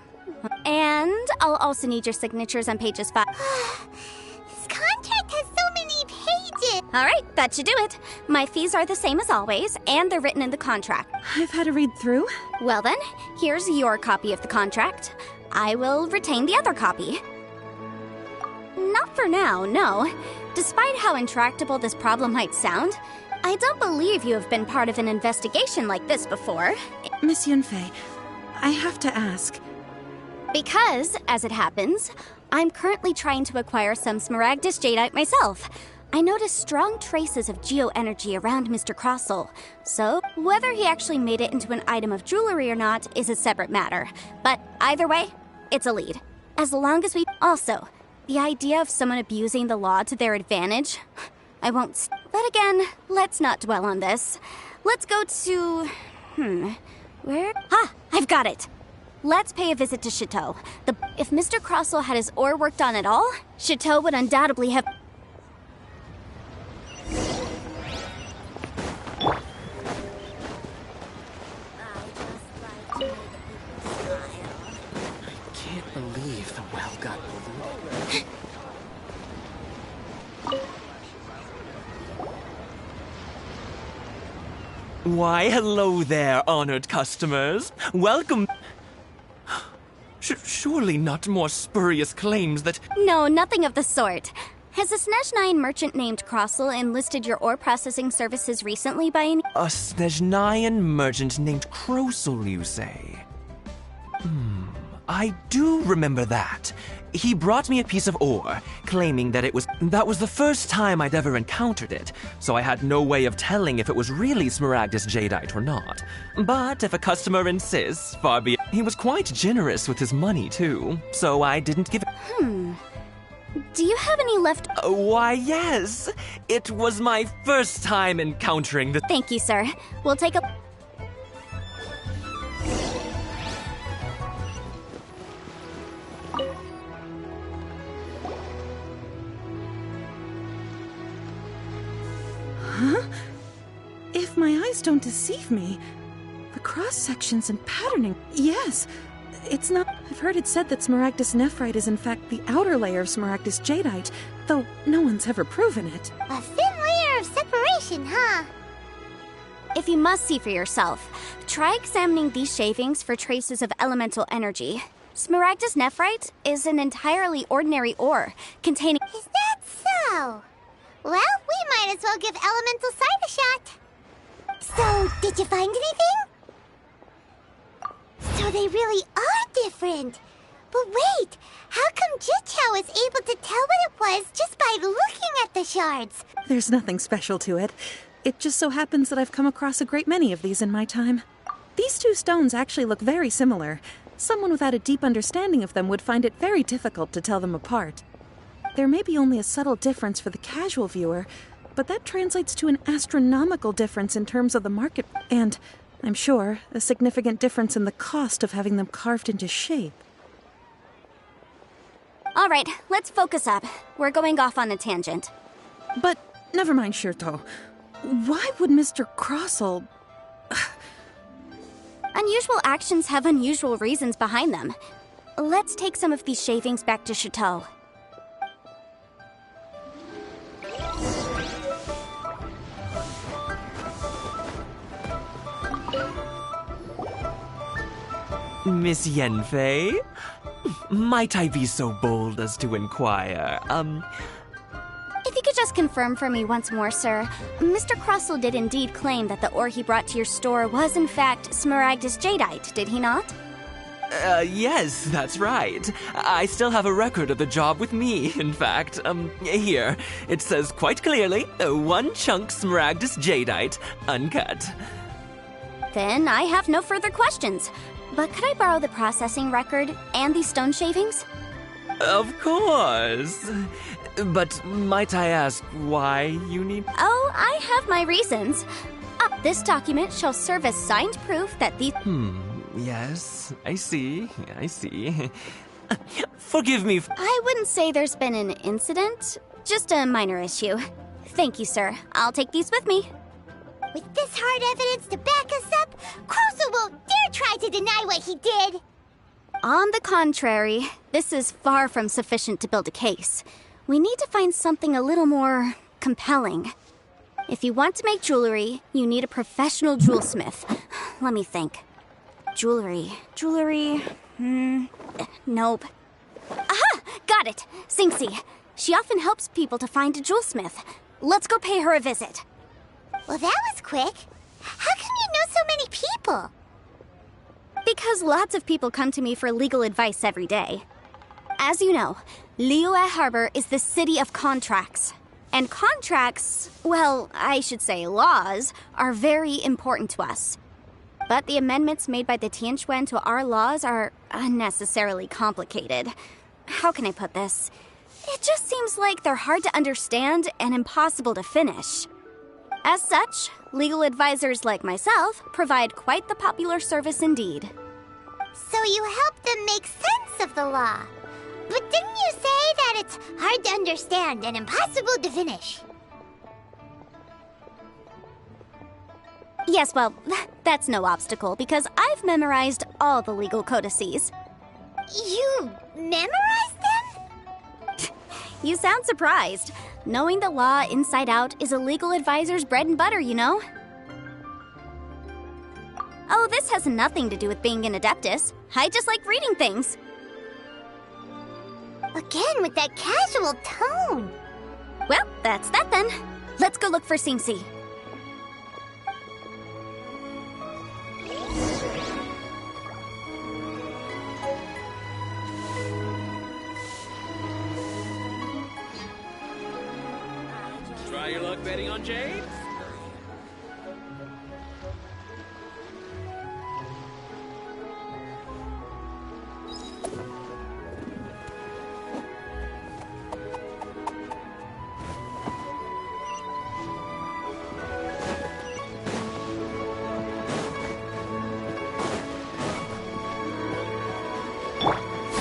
And I'll also need your signatures on pages 5. This contract has so many pages. All right, that should do it. My fees are the same as always, and they're written in the contract. I've had a read through. Well then, here's your copy of the contract. I will retain the other copy. Not for now, no. Despite how intractable this problem might sound, I don't believe you have been part of an investigation like this before. Miss Yunfei, I have to ask. Because, as it happens, I'm currently trying to acquire some Smaragdus Jadeite myself. I noticed strong traces of geoenergy around Mr. Crossel, so whether he actually made it into an item of jewelry or not is a separate matter. But either way, it's a lead. As long as we... Also, the idea of someone abusing the law to their advantage, I won't... But again, let's not dwell on this. Let's go to... Where? I've got it! Let's pay a visit to Chateau. If Mr. Crossel had his ore worked on at all, Chateau would undoubtedly have... Can't believe the well got polluted. Why, hello there, honored customers. Welcome. Surely not more spurious claims that... No, nothing of the sort. Has a Snezhnyan merchant named Crossel enlisted your ore processing services recently by any... A Snezhnyan merchant named Crossel, you say? I do remember that. He brought me a piece of ore, claiming that that was the first time I'd ever encountered it, so I had no way of telling if it was really Smaragdus Jadeite or not. But if a customer insists, far be it. He was quite generous with his money, too, so I didn't give it. Do you have any left... Why, yes. It was my first time encountering the... Thank you, sir. We'll take a... If my eyes don't deceive me, the cross-sections and patterning... Yes, it's not... I've heard it said that Smaragdus nephrite is in fact the outer layer of Smaragdus Jadeite, though no one's ever proven it. A thin layer of separation, huh? If you must see for yourself, try examining these shavings for traces of elemental energy. Smaragdus nephrite is an entirely ordinary ore, containing... Is that so? Well, we might as well give elemental sight a shot. So, did you find anything? So they really are different. But wait, how come Jichao was able to tell what it was just by looking at the shards? There's nothing special to it. It just so happens that I've come across a great many of these in my time. These two stones actually look very similar. Someone without a deep understanding of them would find it very difficult to tell them apart. There may be only a subtle difference for the casual viewer, but that translates to an astronomical difference in terms of the market, and, I'm sure, a significant difference in the cost of having them carved into shape. All right, let's focus up. We're going off on a tangent. But never mind, Shirto. Why would Mr. Crossel... Unusual actions have unusual reasons behind them. Let's take some of these shavings back to Chateau. Miss Yenfei? Might I be so bold as to inquire, If you could just confirm for me once more, sir. Mr. Crossel did indeed claim that the ore he brought to your store was in fact Smaragdus Jadeite, did he not? Yes, that's right. I still have a record of the job with me, in fact. Here. It says quite clearly, 1 chunk Smaragdus Jadeite, uncut. Then I have no further questions. But could I borrow the processing record and these stone shavings? Of course. But might I ask why you need... Oh, I have my reasons. This document shall serve as signed proof that these... Yes, I see. Forgive me. I wouldn't say there's been an incident, just a minor issue. Thank you, sir. I'll take these with me. With this hard evidence to back us up, Crossel won't dare try to deny what he did. On the contrary, this is far from sufficient to build a case. We need to find something a little more compelling. If you want to make jewelry, you need a professional jewelsmith. Let me think. Jewelry. Nope. Aha! Got it! Singsi. She often helps people to find a jewelsmith. Let's go pay her a visit. Well, that was quick. How come you know so many people? Because lots of people come to me for legal advice every day. As you know, Liyue Harbor is the city of contracts. And contracts, well, I should say laws, are very important to us. But the amendments made by the Tianquan to our laws are unnecessarily complicated. How can I put this? It just seems like they're hard to understand and impossible to finish. As such, legal advisors like myself provide quite the popular service indeed. So you help them make sense of the law. But didn't you say that it's hard to understand and impossible to finish? Yes, well, that's no obstacle because I've memorized all the legal codices. You memorized them? You sound surprised. Knowing the law inside out is a legal advisor's bread and butter, you know? Oh, this has nothing to do with being an adeptus. I just like reading things. Again, with that casual tone. Well, that's that then. Let's go look for Singsi. Try your luck betting on Jade?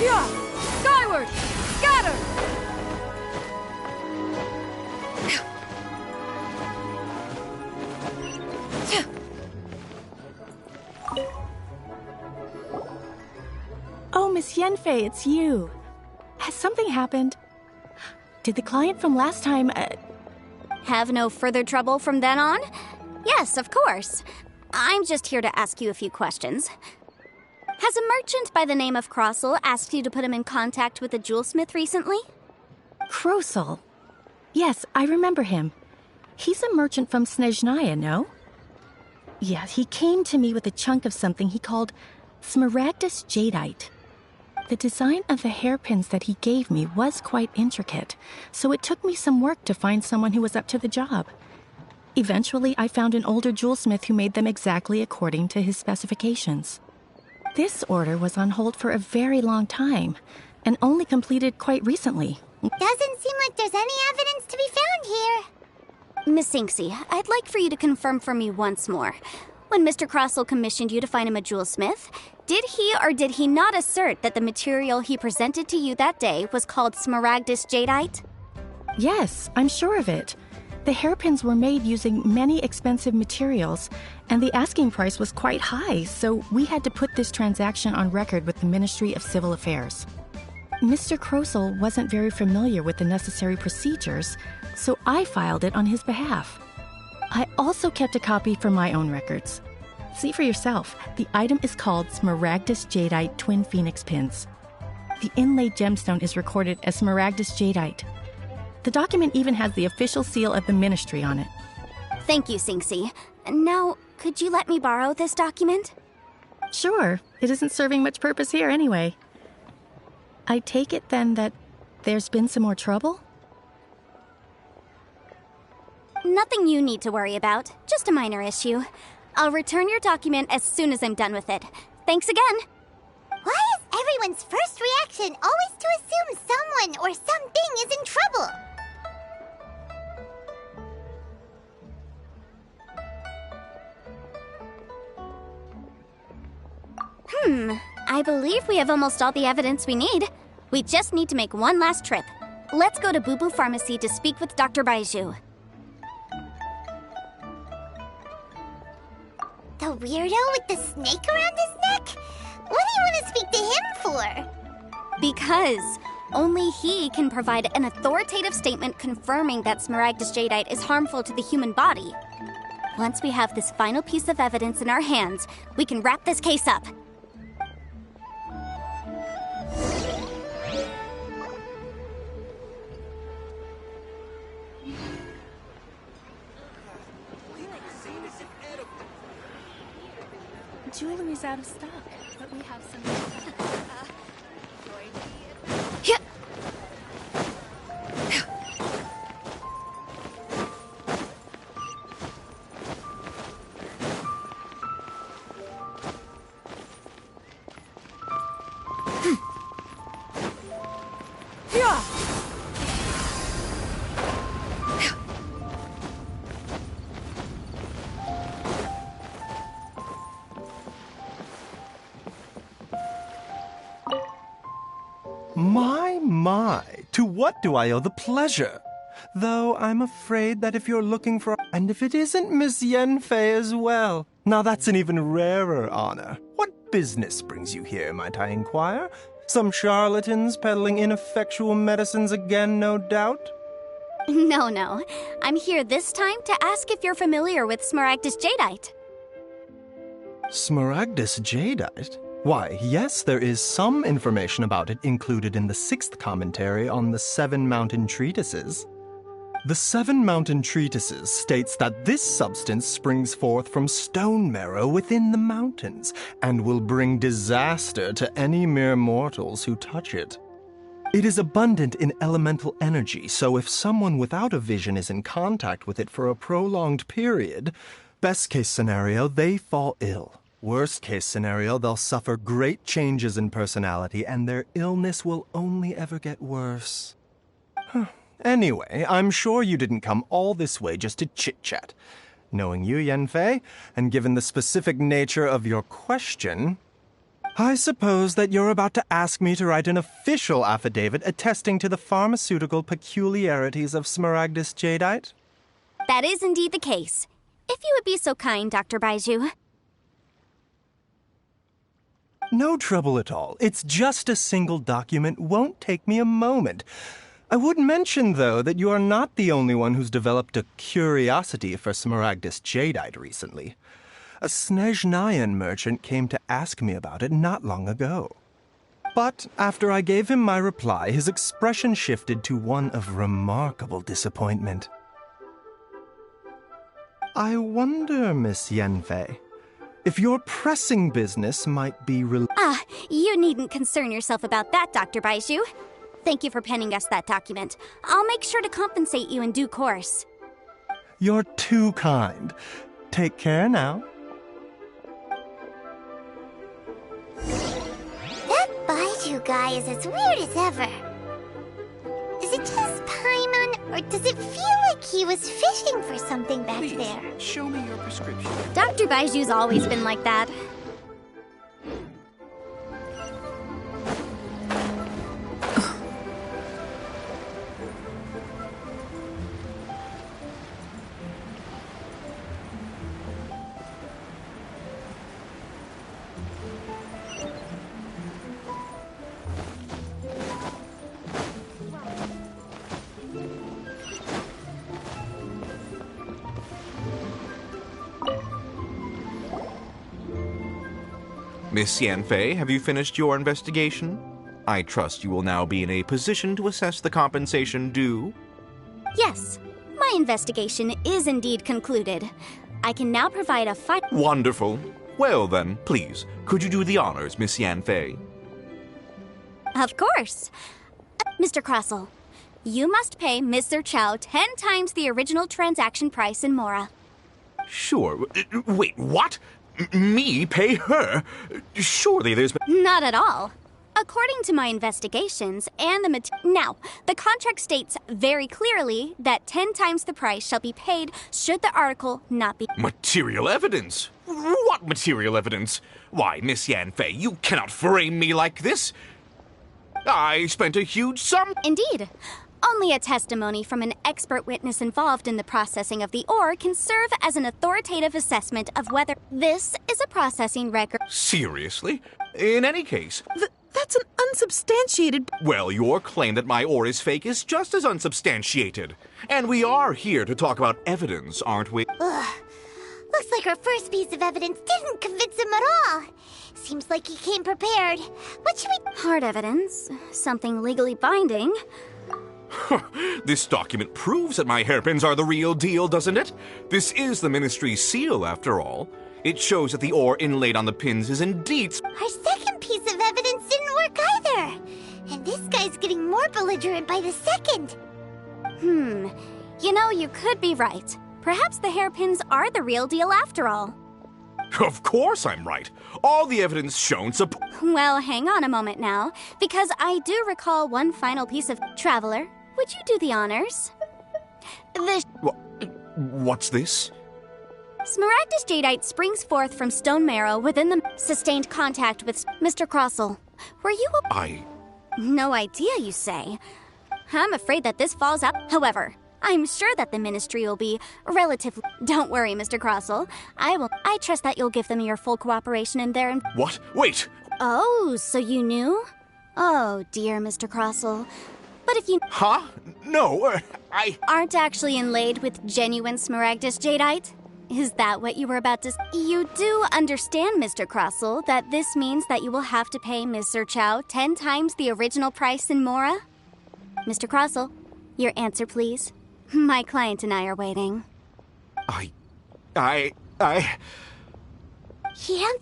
Yeah! Skyward! Scatter! Oh, Miss Yenfei, it's you. Has something happened? Did the client from last time, Have no further trouble from then on? Yes, of course. I'm just here to ask you a few questions. Has a merchant by the name of Crossel asked you to put him in contact with a jewelsmith recently? Krosel? Yes, I remember him. He's a merchant from Snezhnaya, no? Yeah, he came to me with a chunk of something he called Smaragdus Jadeite. The design of the hairpins that he gave me was quite intricate, so it took me some work to find someone who was up to the job. Eventually, I found an older jewelsmith who made them exactly according to his specifications. This order was on hold for a very long time, and only completed quite recently. Doesn't seem like there's any evidence to be found here. Miss Sinksy, I'd like for you to confirm for me once more. When Mr. Crossel commissioned you to find him a jewelsmith, did he or did he not assert that the material he presented to you that day was called Smaragdus Jadeite? Yes, I'm sure of it. The hairpins were made using many expensive materials, and the asking price was quite high, so we had to put this transaction on record with the Ministry of Civil Affairs. Mr. Krosel wasn't very familiar with the necessary procedures, so I filed it on his behalf. I also kept a copy for my own records. See for yourself, the item is called Smaragdus Jadeite Twin Phoenix Pins. The inlaid gemstone is recorded as Smaragdus Jadeite. The document even has the official seal of the ministry on it. Thank you, Sinksy. Now, could you let me borrow this document? Sure, it isn't serving much purpose here anyway. I take it then that there's been some more trouble? Nothing you need to worry about, just a minor issue. I'll return your document as soon as I'm done with it. Thanks again. Why is everyone's first reaction always to assume someone or something is in trouble? I believe we have almost all the evidence we need. We just need to make one last trip. Let's go to Boo Boo Pharmacy to speak with Dr. Baiju. The weirdo with the snake around his neck? What do you want to speak to him for? Because only he can provide an authoritative statement confirming that Smaragdus Jadeite is harmful to the human body. Once we have this final piece of evidence in our hands, we can wrap this case up. Jewelry's out of stock, but we have some. Yeah. My, to what do I owe the pleasure? Though I'm afraid that if you're looking for... And if it isn't Miss Yenfei as well. Now that's an even rarer honor. What business brings you here, might I inquire? Some charlatans peddling ineffectual medicines again, no doubt? No. I'm here this time to ask if you're familiar with Smaragdus Jadeite. Smaragdus Jadeite? Why, yes, there is some information about it included in the 6th commentary on the 7 Mountain Treatises. The 7 Mountain Treatises states that this substance springs forth from stone marrow within the mountains, and will bring disaster to any mere mortals who touch it. It is abundant in elemental energy, so if someone without a vision is in contact with it for a prolonged period, best case scenario, they fall ill. Worst case scenario, they'll suffer great changes in personality, and their illness will only ever get worse. Anyway, I'm sure you didn't come all this way just to chit-chat. Knowing you, Yenfei, and given the specific nature of your question, I suppose that you're about to ask me to write an official affidavit attesting to the pharmaceutical peculiarities of Smaragdus Jadeite? That is indeed the case. If you would be so kind, Dr. Baiju. No trouble at all. It's just a single document. Won't take me a moment. I would mention, though, that you are not the only one who's developed a curiosity for Smaragdus Jadeite recently. A Snezhnayan merchant came to ask me about it not long ago. But after I gave him my reply, his expression shifted to one of remarkable disappointment. I wonder, Miss Yenfei, if your pressing business might be You needn't concern yourself about that, Dr. Baiju. Thank you for penning us that document. I'll make sure to compensate you in due course. You're too kind. Take care now. That Baiju guy is as weird as ever. Is it just Paimon, or does it feel like he was fishing for something back there? Show me your prescription. Dr. Baiju's always been like that. Miss Yanfei, have you finished your investigation? I trust you will now be in a position to assess the compensation due. Yes, my investigation is indeed concluded. I can now provide a Wonderful. Well then, please, could you do the honors, Miss Yanfei? Of course. Mr. Crossell, you must pay Mr. Chow 10 times the original transaction price in Mora. Sure. Wait, what? Me pay her? Surely there's... Not at all. According to my investigations and the Now, the contract states very clearly that 10 times the price shall be paid should the article not be... Material evidence? What material evidence? Why, Miss Yanfei, you cannot frame me like this. I spent a huge sum... Indeed. Only a testimony from an expert witness involved in the processing of the ore can serve as an authoritative assessment of whether this is a processing record. Seriously? In any case... That's an unsubstantiated... Well, your claim that my ore is fake is just as unsubstantiated. And we are here to talk about evidence, aren't we? Ugh. Looks like our first piece of evidence didn't convince him at all. Seems like he came prepared. What should we... Hard evidence. Something legally binding. This document proves that my hairpins are the real deal, doesn't it? This is the Ministry's seal, after all. It shows that the ore inlaid on the pins is indeed... Our second piece of evidence didn't work either. And this guy's getting more belligerent by the second. You know, you could be right. Perhaps the hairpins are the real deal after all. Of course I'm right. All the evidence shown Well, hang on a moment now, because I do recall one final piece of... Traveler, would you do the honors? What's this? Smaragdus jadeite springs forth from stone marrow within the... Sustained contact with Mr. Crossell. Were you No idea, you say? I'm afraid that this falls out. However, I'm sure that the ministry will be relatively... Don't worry, Mr. Crossell. I trust that you'll give them your full cooperation in their... What? Wait! Oh, so you knew? Oh, dear, Mr. Crossell. But if you... Huh? No, Aren't actually inlaid with genuine Smaragdus jadeite? Is that what you were about to... You do understand, Mr. Crossell, that this means that you will have to pay Mr. Chow 10 times the original price in Mora? Mr. Crossell, your answer, please. My client and I are waiting. Yep,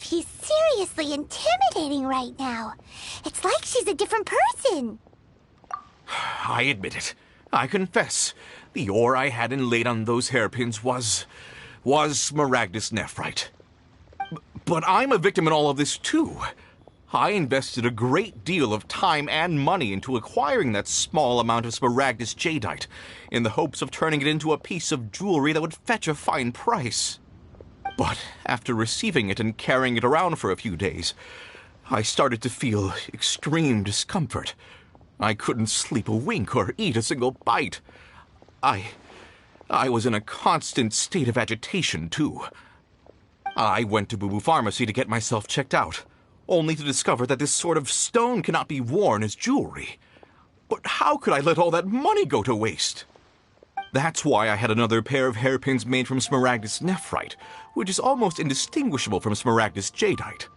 he's seriously intimidating right now. It's like she's a different person. I admit it. I confess. The ore I had inlaid on those hairpins was Smaragdus nephrite. But I'm a victim in all of this, too. I invested a great deal of time and money into acquiring that small amount of Smaragdus jadeite, in the hopes of turning it into a piece of jewelry that would fetch a fine price. But after receiving it and carrying it around for a few days, I started to feel extreme discomfort. I couldn't sleep a wink or eat a single bite. I was in a constant state of agitation, too. I went to Boo Boo Pharmacy to get myself checked out, only to discover that this sort of stone cannot be worn as jewelry. But how could I let all that money go to waste? That's why I had another pair of hairpins made from Smaragdus nephrite, which is almost indistinguishable from Smaragdus jadeite.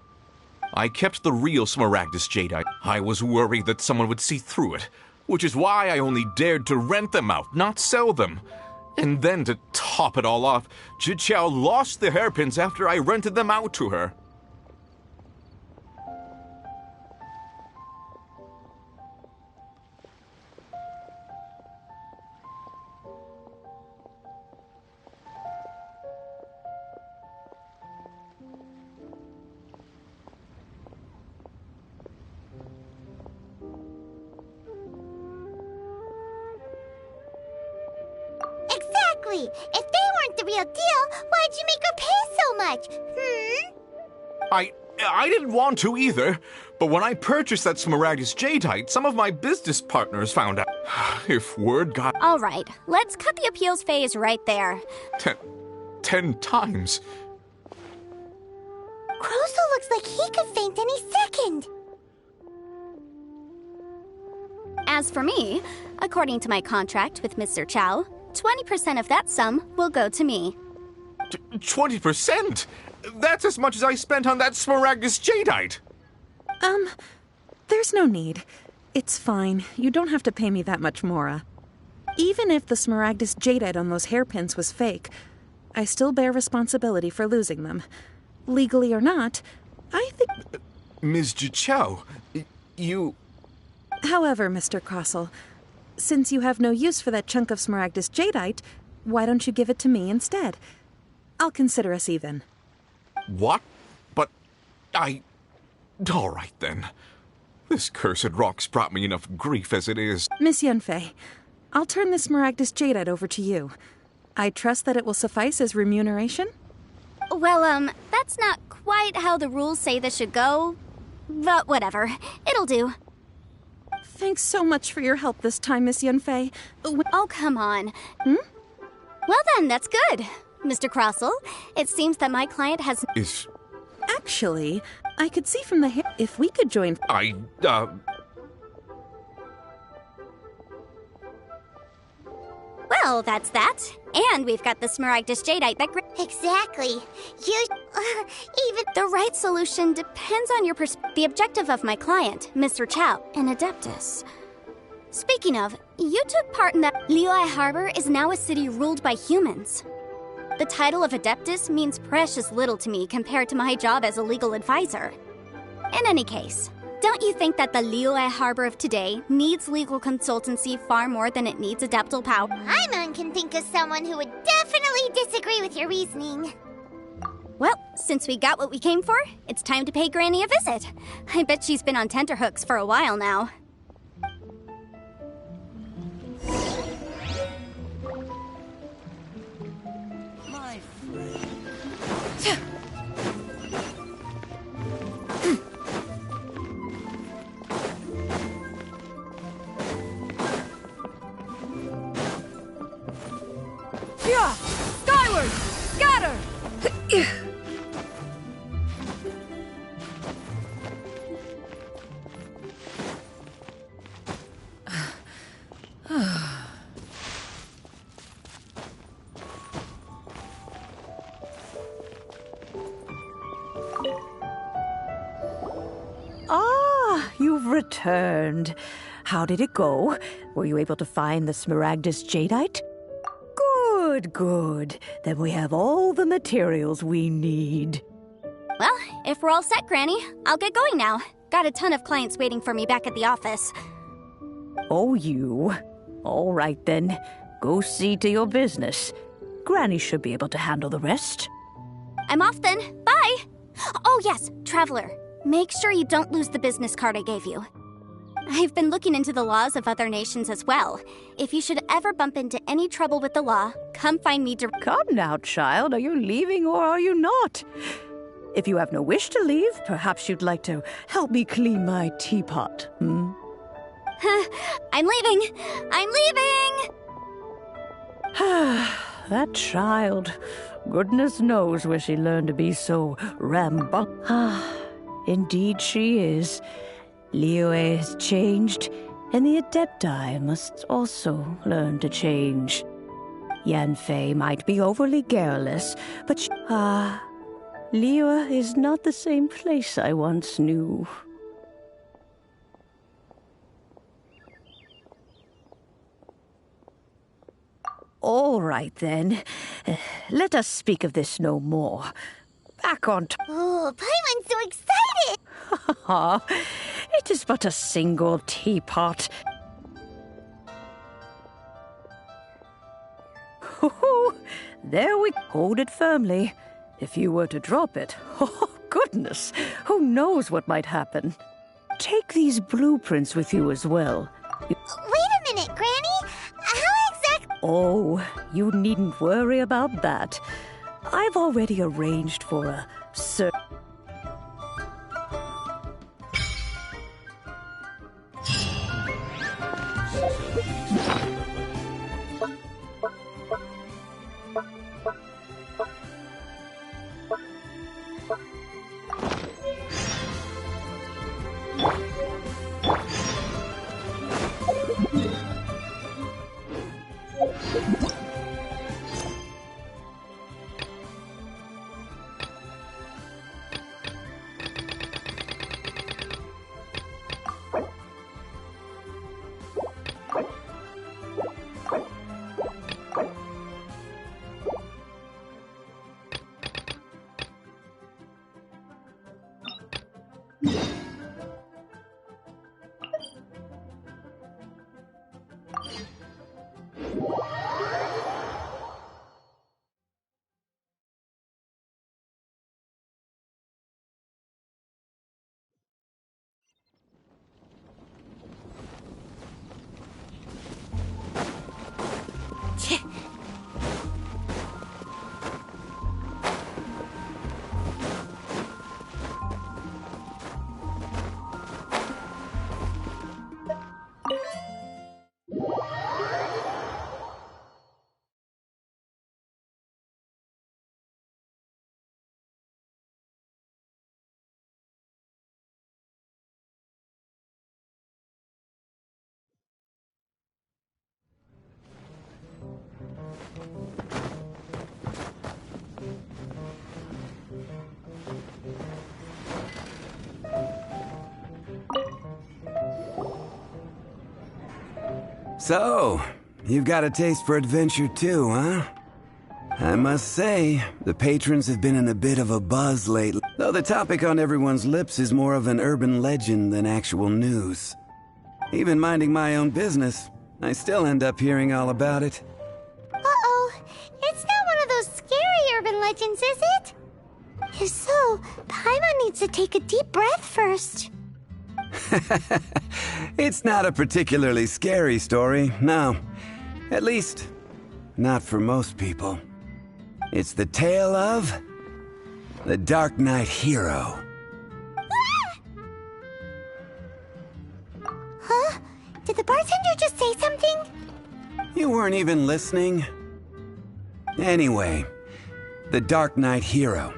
I kept the real Smaragdus jadeite. I was worried that someone would see through it, which is why I only dared to rent them out, not sell them. And then to top it all off, Jiqiao lost the hairpins after I rented them out to her. Exactly! If they weren't the real deal, why'd you make her pay so much? I didn't want to either, but when I purchased that Smaragdus jadeite, some of my business partners found out. If word got... All right, let's cut the appeals phase right there. 10 times. Crossell looks like he could faint any second. As for me, according to my contract with Mr. Chow, 20% of that sum will go to me. 20%? That's as much as I spent on that Smaragdus jadeite. There's no need. It's fine. You don't have to pay me that much, Mora. Even if the Smaragdus jadeite on those hairpins was fake, I still bear responsibility for losing them. Legally or not, I think... Ms. Jiqiao, you... However, Mr. Crossell, since you have no use for that chunk of Smaragdus jadeite, why don't you give it to me instead? I'll consider us even. What? But all right, then. This cursed rock's brought me enough grief as it is. Miss Yanfei, I'll turn this Smaragdus jadeite over to you. I trust that it will suffice as remuneration? Well, that's not quite how the rules say this should go. But whatever. It'll do. Thanks so much for your help this time, Miss Yanfei. Oh, come on. Well then, that's good. Mr. Crossell, it seems that my client has... Actually, I could see from the hair if we could join... Well, that's that. And we've got the Smaragdus jadeite that... Exactly. Even... The right solution depends on your The objective of my client, Mr. Chow, an Adeptus. Speaking of, you took part in that... Liyue Harbor is now a city ruled by humans. The title of Adeptus means precious little to me compared to my job as a legal advisor. In any case, don't you think that the Liyue Harbor of today needs legal consultancy far more than it needs adeptal power? Paimon can think of someone who would definitely disagree with your reasoning. Well, since we got what we came for, it's time to pay Granny a visit. I bet she's been on tenterhooks for a while now. My friend. Yeah! Skyward! Scatter! Ah, you've returned. How did it go? Were you able to find the Smaragdus Jadeite? Good, good. Then we have all the materials we need. Well, if we're all set, Granny, I'll get going now. Got a ton of clients waiting for me back at the office. Oh, you. All right, then. Go see to your business. Granny should be able to handle the rest. I'm off then. Bye! Oh, yes, Traveler. Make sure you don't lose the business card I gave you. I've been looking into the laws of other nations as well. If you should ever bump into any trouble with the law, come find me directly. Come now, child. Are you leaving or are you not? If you have no wish to leave, perhaps you'd like to help me clean my teapot, hmm? I'm leaving! I'm leaving! That child. Goodness knows where she learned to be so rambunctious. Indeed she is. Liyue has changed, and the Adepti must also learn to change. Yanfei might be overly garrulous, but Liyue is not the same place I once knew. All right, then. Let us speak of this no more. Back on Oh, Paimon's so excited! It is but a single teapot. There we hold it firmly. If you were to drop it, oh goodness, who knows what might happen. Take these blueprints with you as well. Wait a minute, Granny! How exactly— Oh, you needn't worry about that. I've already arranged for a So, you've got a taste for adventure too, huh? I must say, the patrons have been in a bit of a buzz lately, though the topic on everyone's lips is more of an urban legend than actual news. Even minding my own business, I still end up hearing all about it. Uh-oh, it's not one of those scary urban legends, is it? If so, Paimon needs to take a deep breath first. It's not a particularly scary story, no. At least, not for most people. It's the tale of the Dark Knight hero. Huh? Did the bartender just say something? You weren't even listening. Anyway, the Dark Knight hero.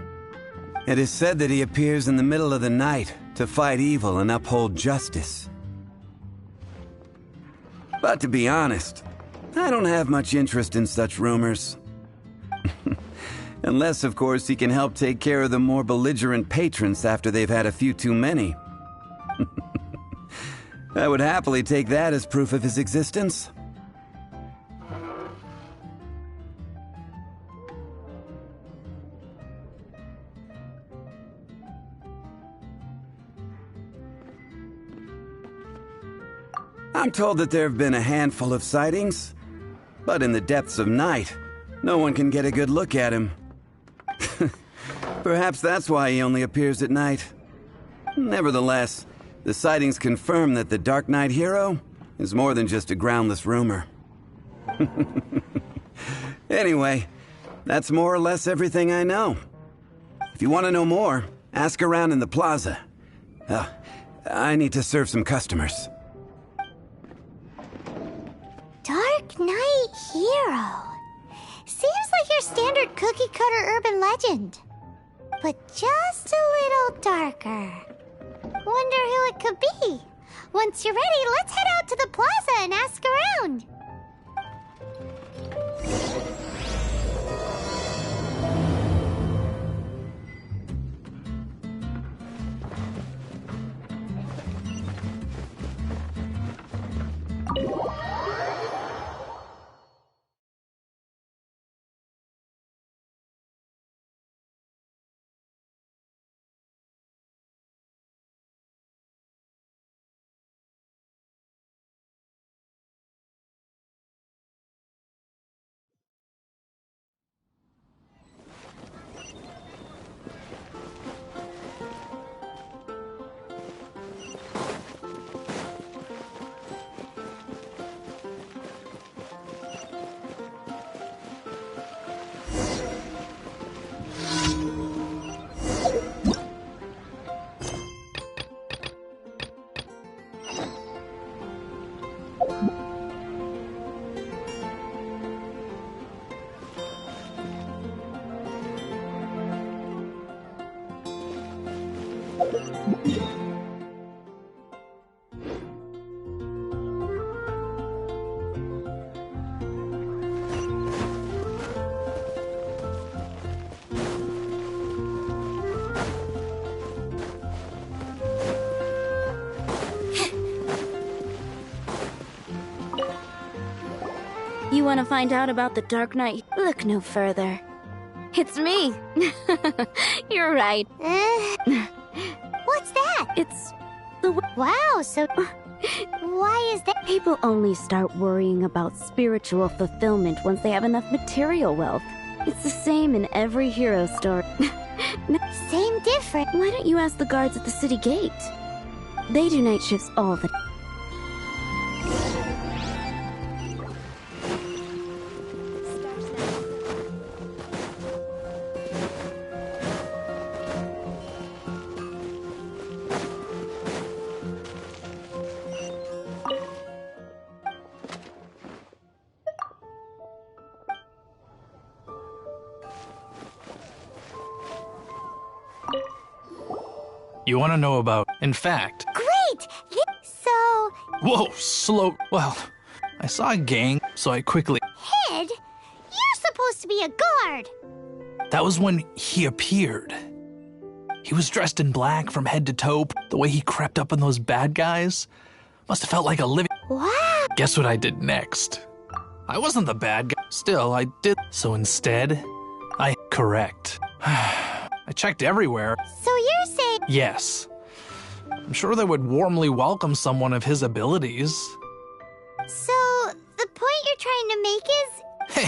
It is said that he appears in the middle of the night to fight evil and uphold justice. But to be honest, I don't have much interest in such rumors. Unless, of course, he can help take care of the more belligerent patrons after they've had a few too many. I would happily take that as proof of his existence. I'm told that there have been a handful of sightings, but in the depths of night, no one can get a good look at him. Perhaps that's why he only appears at night. Nevertheless, the sightings confirm that the Dark Knight hero is more than just a groundless rumor. Anyway, that's more or less everything I know. If you want to know more, ask around in the plaza. I need to serve some customers. Dark Knight hero. Seems like your standard cookie-cutter urban legend. But just a little darker. Wonder who it could be. Once you're ready, let's head out to the plaza and ask around. You want to find out about the Dark Knight? Look no further. It's me. You're right. What's that? It's the... Wow, so... Why is that? People only start worrying about spiritual fulfillment once they have enough material wealth. It's the same in every hero story. Same different. Why don't you ask the guards at the city gate? They do night shifts all the time. You want to know about... In fact... Great! So... Whoa, slow... Well, I saw a gang, so I quickly... Hid? You're supposed to be a guard! That was when he appeared. He was dressed in black from head to toe. The way he crept up on those bad guys must have felt like a living... Wow! Guess what I did next? I wasn't the bad guy. Still, I did. So instead, correct. I checked everywhere. So you're saying... Yes. I'm sure they would warmly welcome someone of his abilities. So, the point you're trying to make is...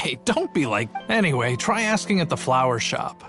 Hey, don't be like... Anyway, try asking at the flower shop.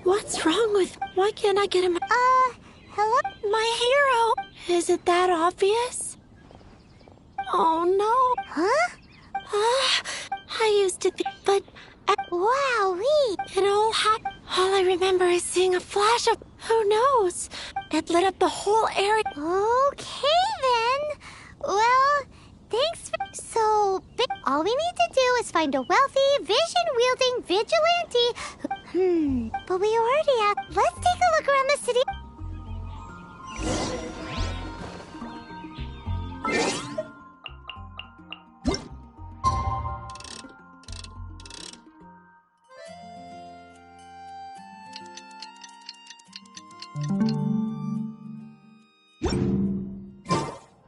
What's wrong with... Why can't I get him... hello? My hero! Is it that obvious? Oh, no. Huh? I used to think... But... Wowee! It all happened. All I remember is seeing a flash of... Who knows? It lit up the whole area. Okay, then. Well, thanks for... So, all we need to do is find a wealthy, vision-wielding vigilante. But we already have... Let's take a look around the city.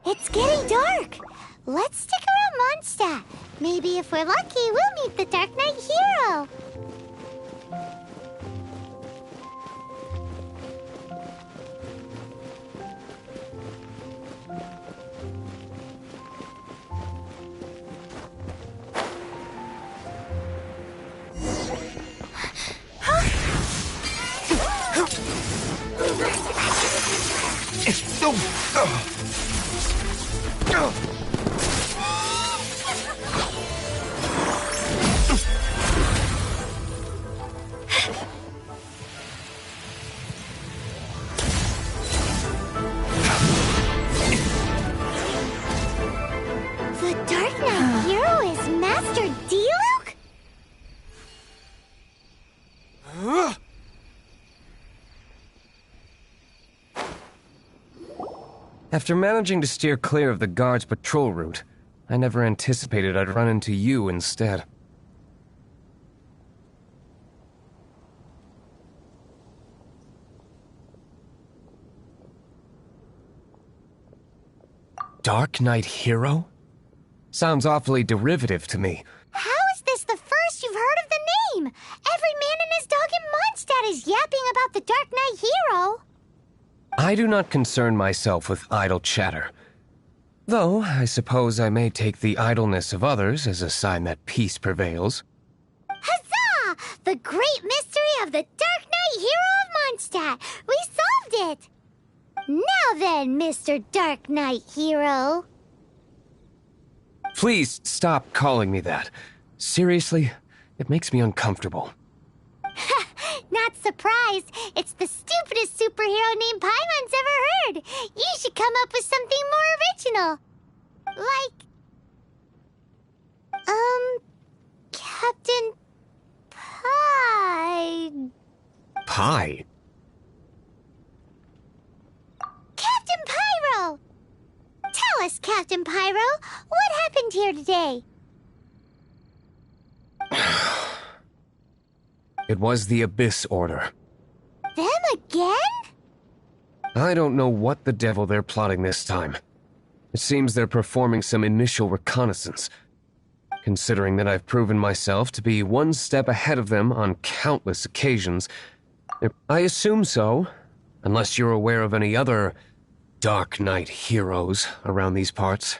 It's getting dark. Let's stick around Mondstadt. Maybe if we're lucky, we'll meet the Dark Knight hero. The Dark Knight hero is Master Diluc? After managing to steer clear of the guard's patrol route, I never anticipated I'd run into you instead. Dark Knight hero? Sounds awfully derivative to me. How is this the first you've heard of the name? Every man and his dog in Mondstadt is yapping about the Dark Knight hero. I do not concern myself with idle chatter. Though, I suppose I may take the idleness of others as a sign that peace prevails. Huzzah! The great mystery of the Dark Knight hero of Mondstadt. We solved it! Now then, Mr. Dark Knight hero. Please stop calling me that. Seriously, it makes me uncomfortable. Not surprised. It's the stupidest superhero name Paimon's ever heard. You should come up with something more original. Like... Captain Pie... Pie? Captain Pyro! Tell us, Captain Pyro, what happened here today? It was the Abyss Order. Them again? I don't know what the devil they're plotting this time. It seems they're performing some initial reconnaissance. considering that I've proven myself to be one step ahead of them on countless occasions. I assume so, unless you're aware of any other Dark Knight heroes around these parts.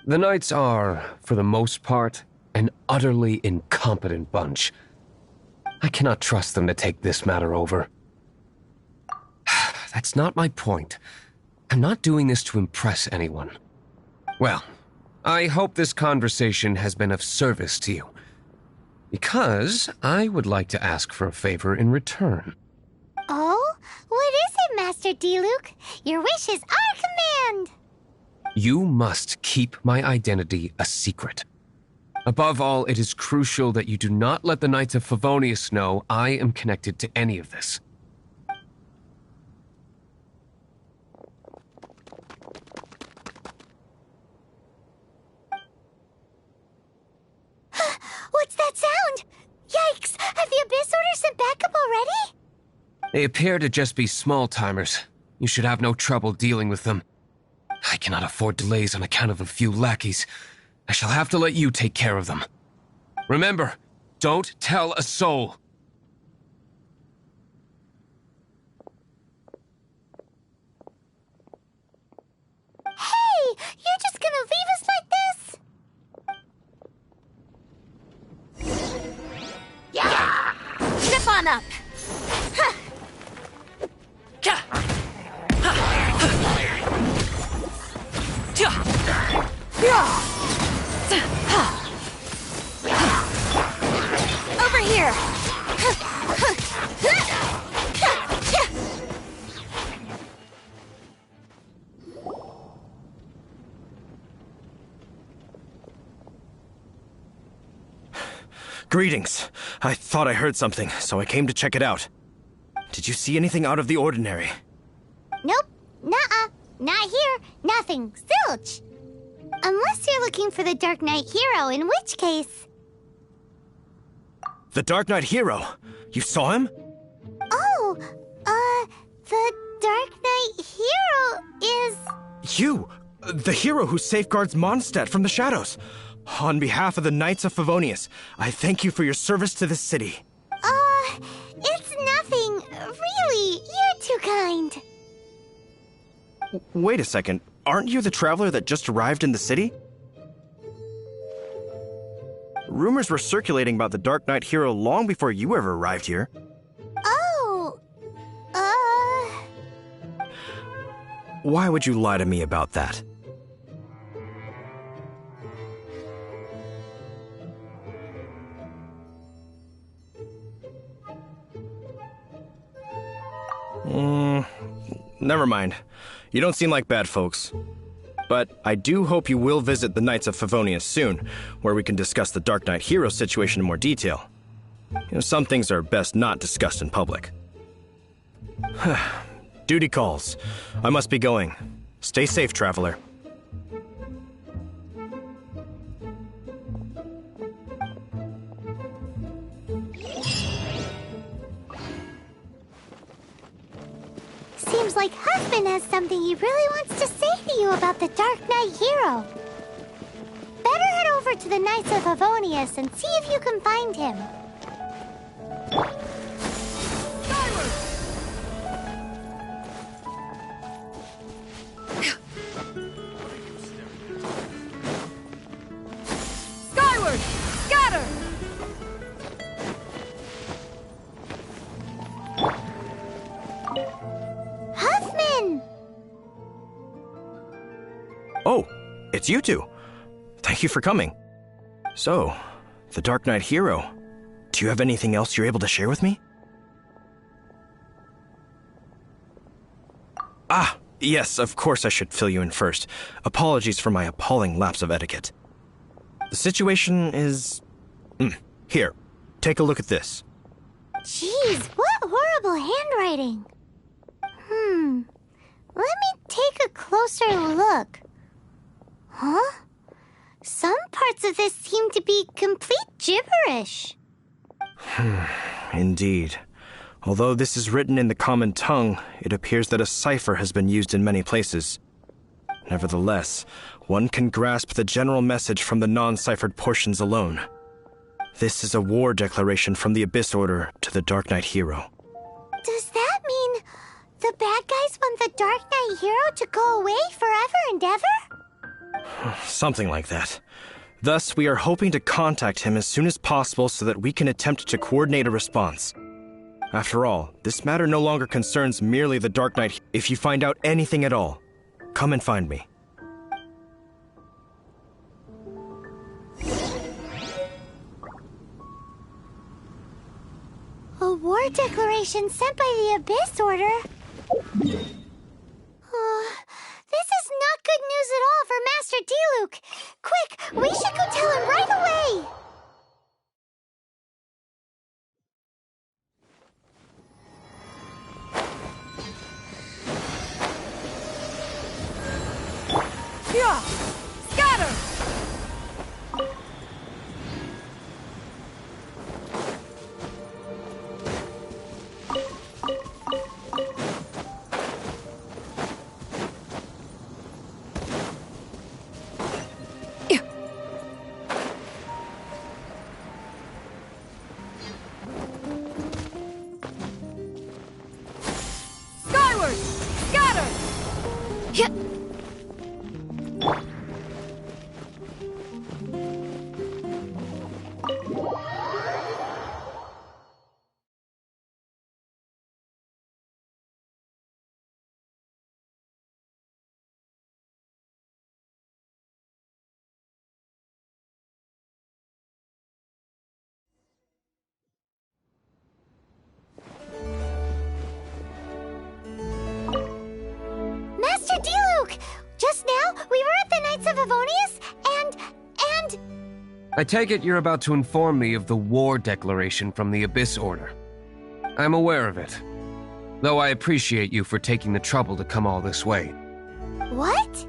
The Knights are, for the most part, an utterly incompetent bunch. I cannot trust them to take this matter over. That's not my point. I'm not doing this to impress anyone. Well, I hope this conversation has been of service to you, because I would like to ask for a favor in return. Oh? What is it, Master D-Luke? Your wish is our command! You must keep my identity a secret. Above all, it is crucial that you do not let the Knights of Favonius know I am connected to any of this. What's that sound? Yikes! Have the Abyss Order sent backup already? They appear to just be small-timers. You should have no trouble dealing with them. I cannot afford delays on account of a few lackeys. I shall have to let you take care of them. Remember, don't tell a soul. Hey! You're just gonna leave us like this? Yeah! Step on up! Huh. Over here! Greetings. I thought I heard something, so I came to check it out. Did you see anything out of the ordinary? Nope. Nuh-uh. Not here. Nothing. Zilch. Unless you're looking for the Dark Knight hero, in which case... The Dark Knight hero? You saw him? Oh, the Dark Knight hero is... You! The hero who safeguards Mondstadt from the shadows. On behalf of the Knights of Favonius, I thank you for your service to this city. It's nothing. Really, you're too kind. Wait a second. Aren't you the traveler that just arrived in the city? Rumors were circulating about the Dark Knight hero long before you ever arrived here. Oh, Why would you lie to me about that? Never mind. You don't seem like bad folks. But I do hope you will visit the Knights of Favonius soon, where we can discuss the Dark Knight hero situation in more detail. Some things are best not discussed in public. Duty calls. I must be going. Stay safe, traveler. seems like Huffman has something he really wants to say to you about the Dark Knight hero. Better head over to the Knights of Favonius and see if you can find him. Skyward! Scatter! Huffman! Oh, it's you two. Thank you for coming. So, the Dark Knight hero. Do you have anything else you're able to share with me? Ah, yes, of course I should fill you in first. Apologies for my appalling lapse of etiquette. The situation is... Here, take a look at this. Jeez, what horrible handwriting. Let me take a closer look. Huh? Some parts of this seem to be complete gibberish. Indeed. Although this is written in the common tongue, it appears that a cipher has been used in many places. Nevertheless, one can grasp the general message from the non-ciphered portions alone. This is a war declaration from the Abyss Order to the Dark Knight Hero. Does that mean the bad guys want the Dark Knight Hero to go away forever and ever? Something like that. Thus, we are hoping to contact him as soon as possible so that we can attempt to coordinate a response. After all, this matter no longer concerns merely the Dark Knight. If you find out anything at all, come and find me. A war declaration sent by the Abyss Order? This is not good news at all for Master Diluc. Quick, we should go tell him right away! Yeah! Scatter! Skyward! Scatter! Master Diluc! Just now, we were at the Knights of Favonius, and... I take it you're about to inform me of the war declaration from the Abyss Order. I'm aware of it, though I appreciate you for taking the trouble to come all this way. What?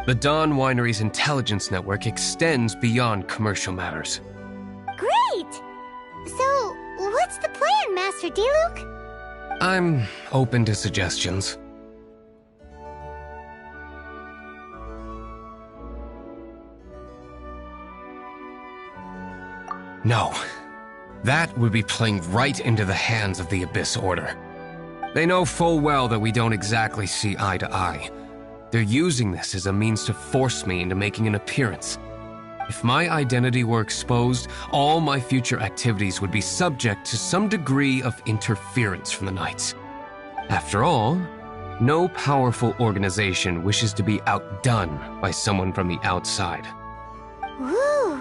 The Dawn Winery's intelligence network extends beyond commercial matters. Great! So, what's the plan, Master Diluc? I'm open to suggestions. No. That would be playing right into the hands of the Abyss Order. They know full well that we don't exactly see eye to eye. They're using this as a means to force me into making an appearance. If my identity were exposed, all my future activities would be subject to some degree of interference from the Knights. After all, no powerful organization wishes to be outdone by someone from the outside. Woo!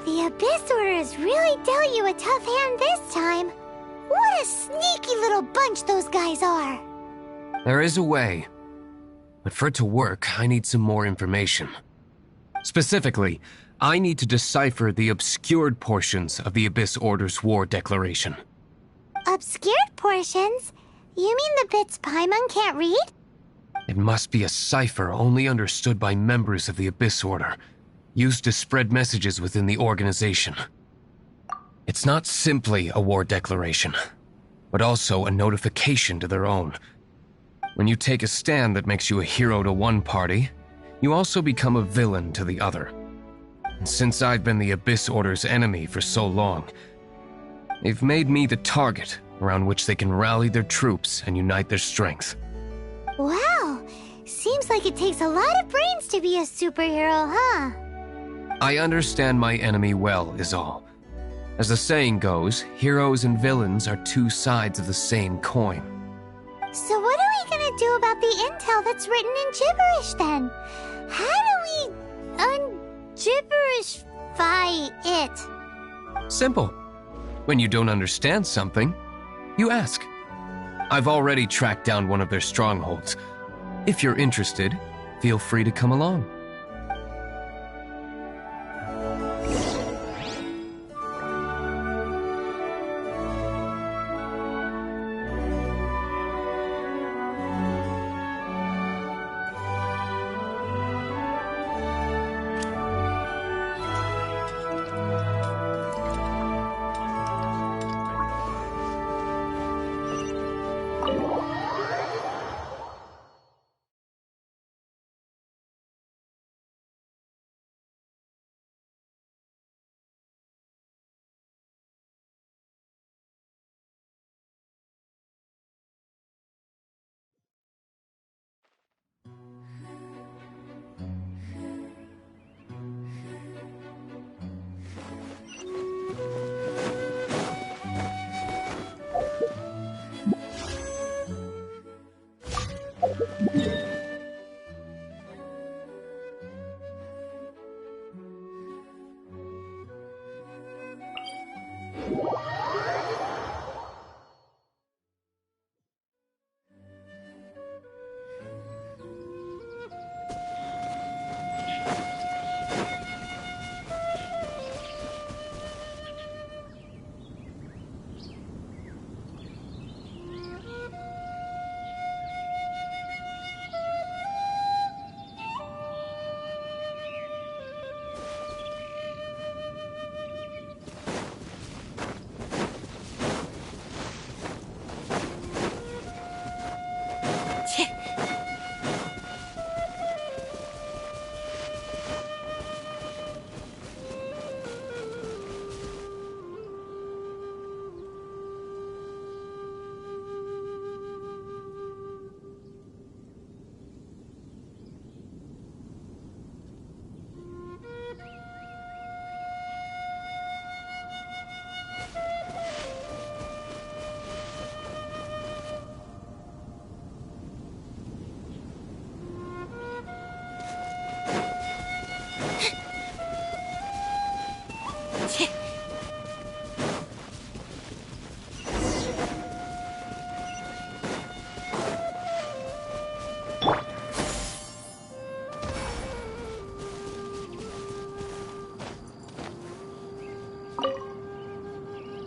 The Abyss Order has really dealt you a tough hand this time. What a sneaky little bunch those guys are! There is a way. But for it to work, I need some more information. Specifically, I need to decipher the obscured portions of the Abyss Order's war declaration. Obscured portions? You mean the bits Paimon can't read? It must be a cipher only understood by members of the Abyss Order, used to spread messages within the organization. It's not simply a war declaration, but also a notification to their own. When you take a stand that makes you a hero to one party, you also become a villain to the other. And since I've been the Abyss Order's enemy for so long, they've made me the target around which they can rally their troops and unite their strength. Wow! Seems like it takes a lot of brains to be a superhero, huh? I understand my enemy well, is all. As the saying goes, heroes and villains are two sides of the same coin. So what are we gonna do about the intel that's written in gibberish, then? How do we un-gibberishify it? Simple. When you don't understand something, you ask. I've already tracked down one of their strongholds. If you're interested, feel free to come along.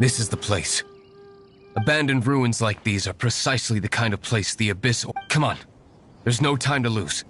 This is the place. Abandoned ruins like these are precisely the kind of place the Abyss... Come on. There's no time to lose.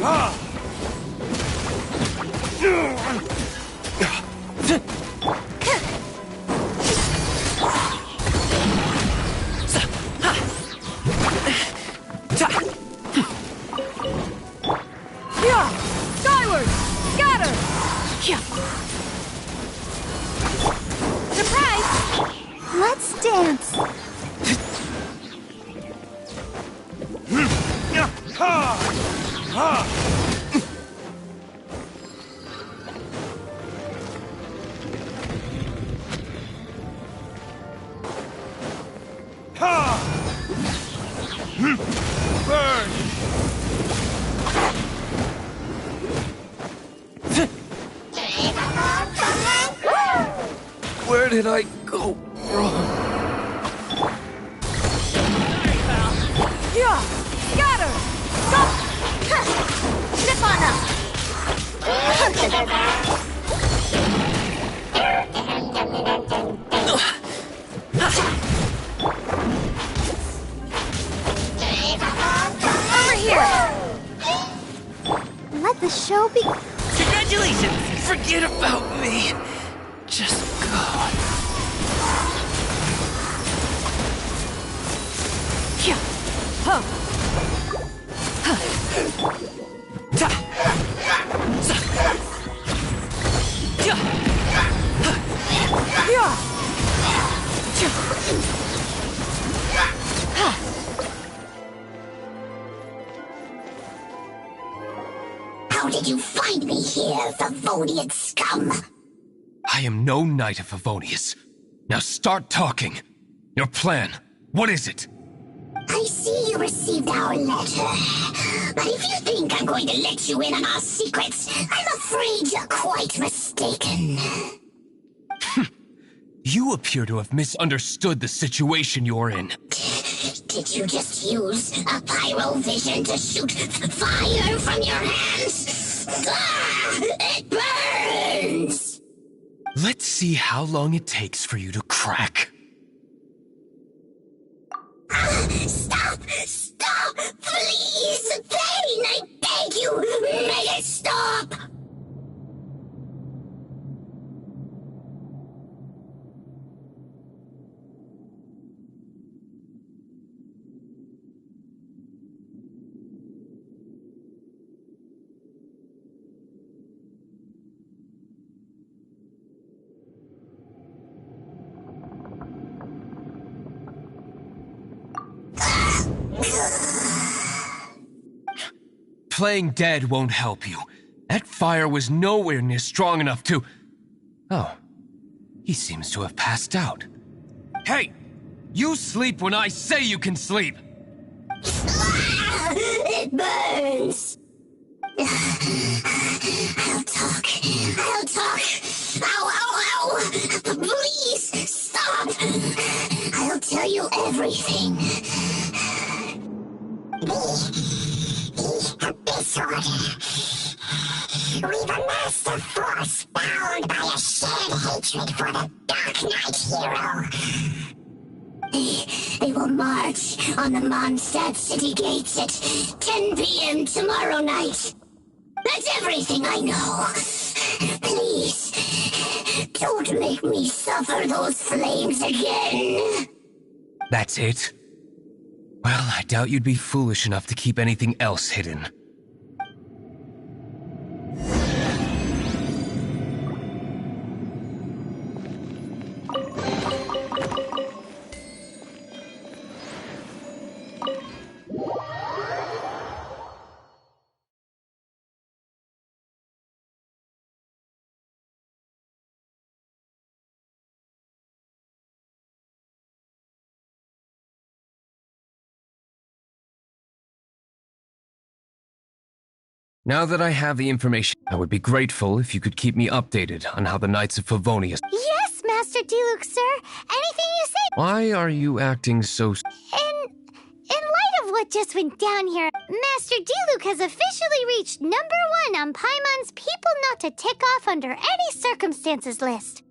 Yeah! Skyward! Scatter! Surprise! Let's dance. Where did I go wrong? Yeah! Scatter! Stop! Slip on up. Over here. Let the show be. Congratulations! Forget about me. Just go. Yeah! Huh! Ta. Sa. Ja. Yeah! How did you find me here, Favonian scum? I am no knight of Favonius. Now start talking. Your plan, what is it? I see you received our letter. But if you think I'm going to let you in on our secrets, I'm afraid you're quite mistaken. You appear to have misunderstood the situation you're in. Did you just use a pyro vision to shoot fire from your hands? Ah, it burns! Let's see how long it takes for you to crack. Stop! Stop! Please! Pain! I beg you! Make it stop! Playing dead won't help you. That fire was nowhere near strong enough to... Oh. He seems to have passed out. Hey! You sleep when I say you can sleep! It burns! I'll talk. I'll talk. Ow, ow, ow! Please, stop! I'll tell you everything. This order. We've amassed a force bound by a shared hatred for the Dark Knight hero. They will march on the Mondstadt city gates at 10 p.m. tomorrow night. That's everything I know. Please, don't make me suffer those flames again. That's it? Well, I doubt you'd be foolish enough to keep anything else hidden. Now that I have the information, I would be grateful if you could keep me updated on how the Knights of Favonius... Yes, Master Diluc, sir. Anything you say. Why are you acting so... In light of what just went down here, Master Diluc has officially reached #1 on Paimon's people not to tick off under any circumstances list.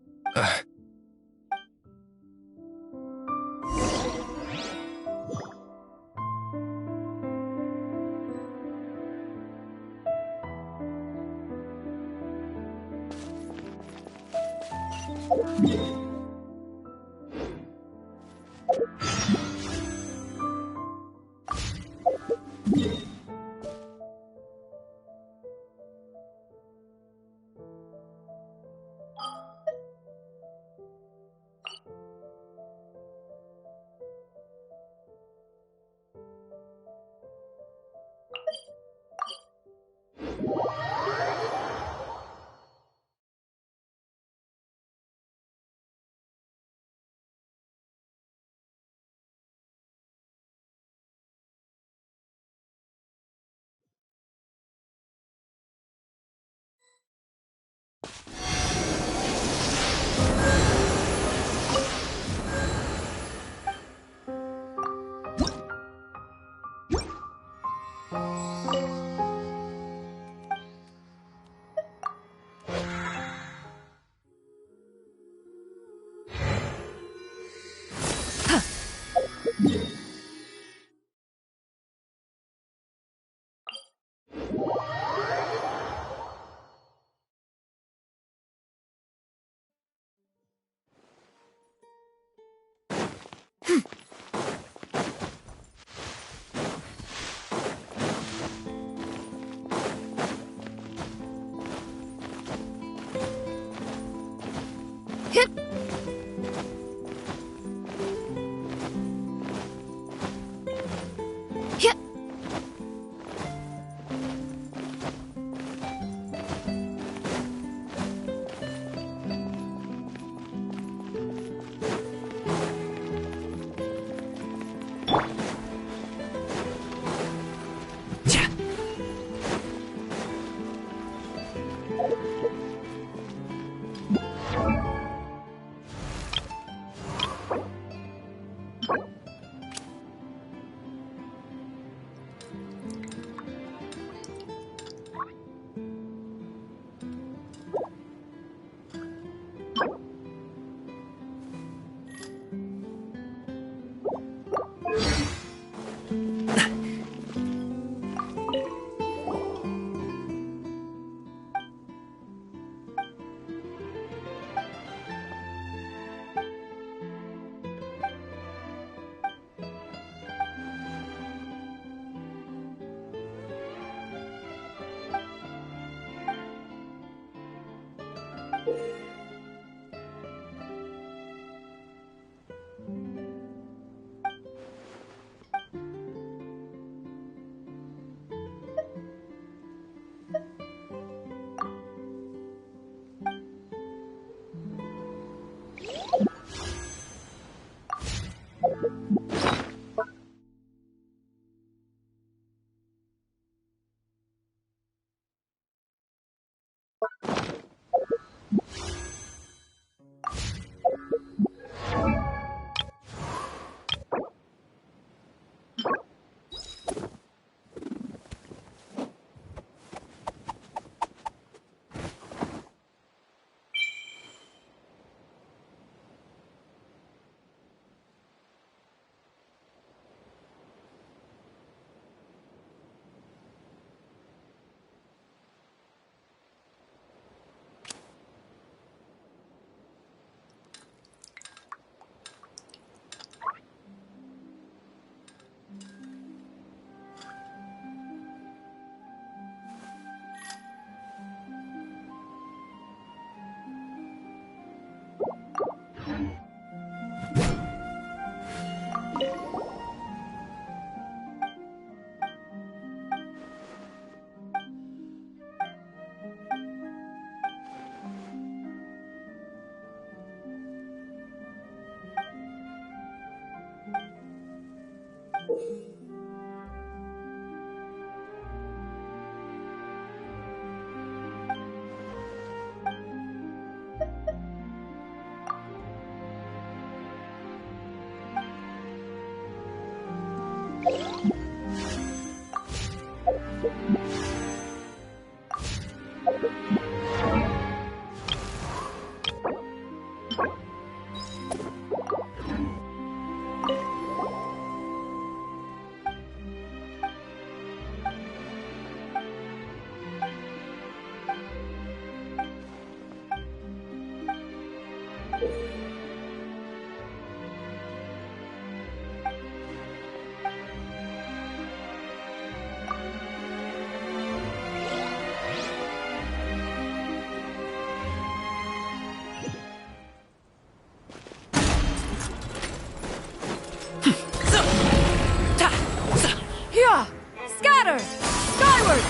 Scatter! Skyward!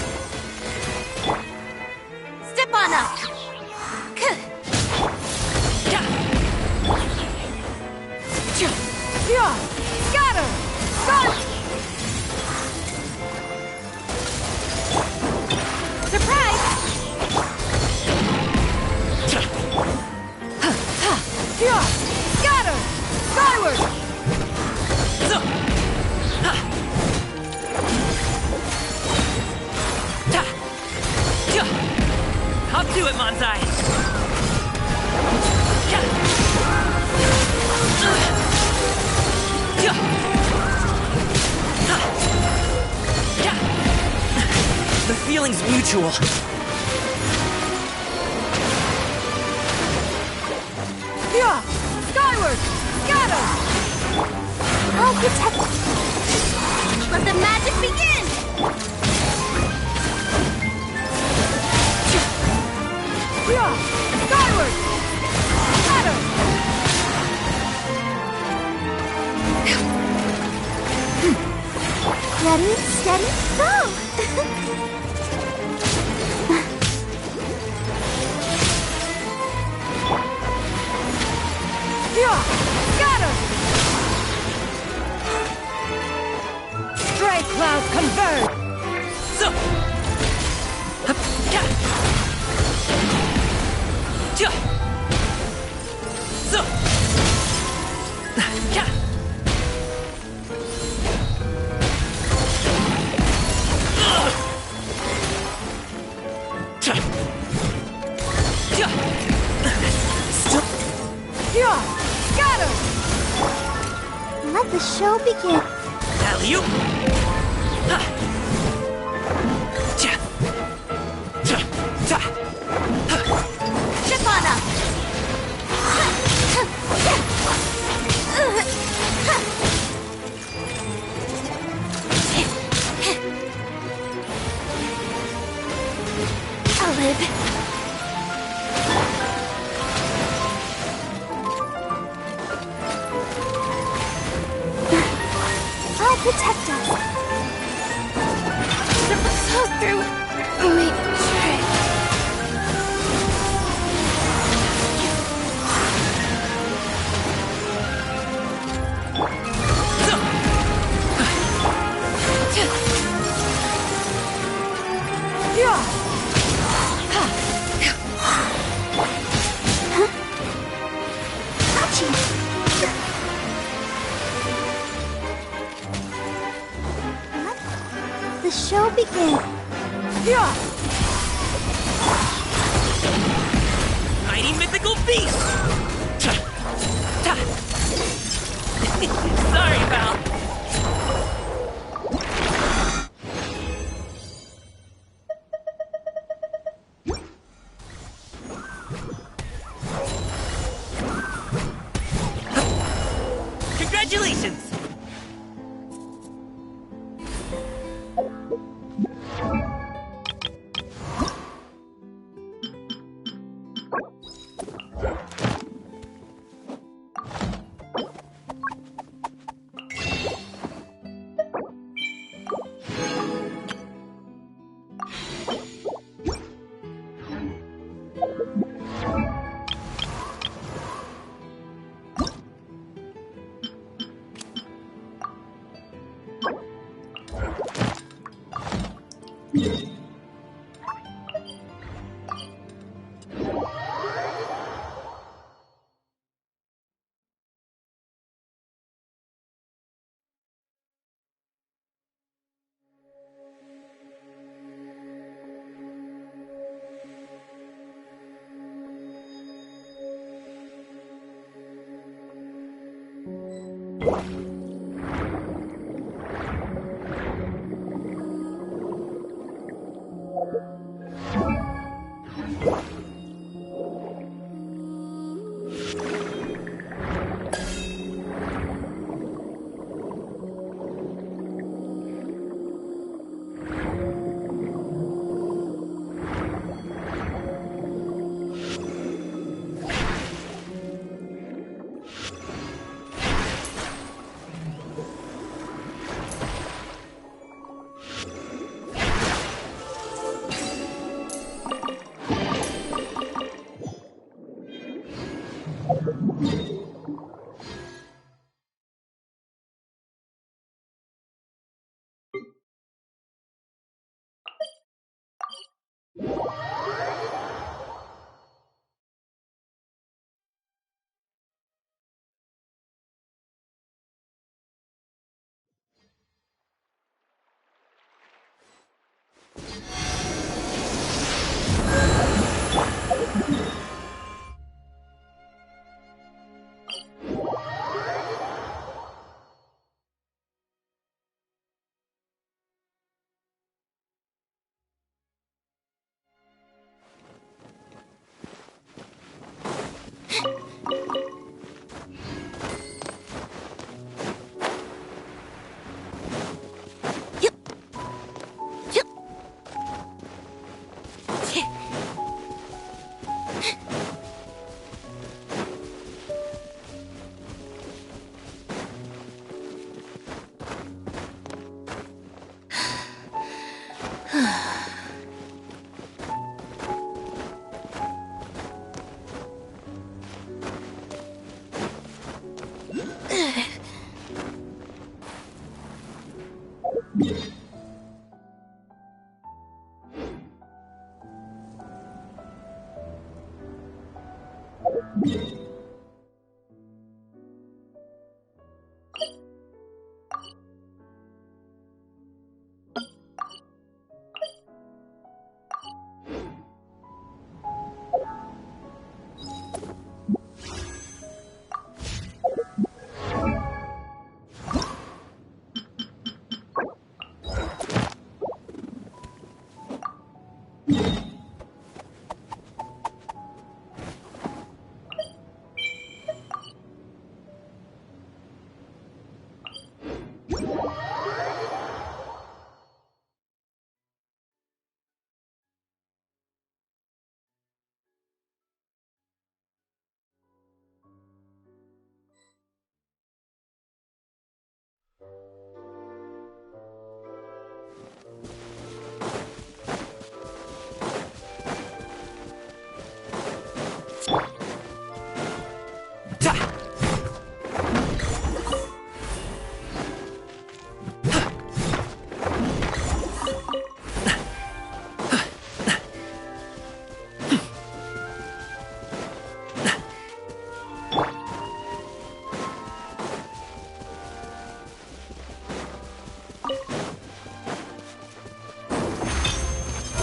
Step on up! Yeah! Scatter! Sky! Surprise! Yeah! Scatter! Skyward! Hop to it, Manzai! The feeling's mutual. Yeah! Skyward! Scatter! I'll protect you. Let the magic begin! Yeah! Skyward! Scatter! Ready, steady, go! Yeah! Scatter! Stray clouds converge! Yeah! Scatter! Let the show begin. Alley-oop! Step on up! I'll live. I'll protect us. So through. Wait, try. Yeah! The show begins. Yeah! Mighty mythical beast! Sorry, pal. Congratulations!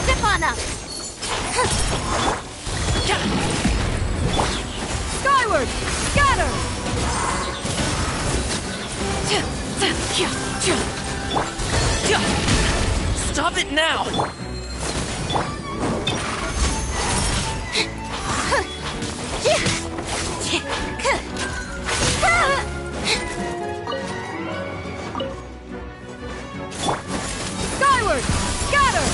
Stefana! Skyward! Scatter! Stop it now! Skyward! Scatter!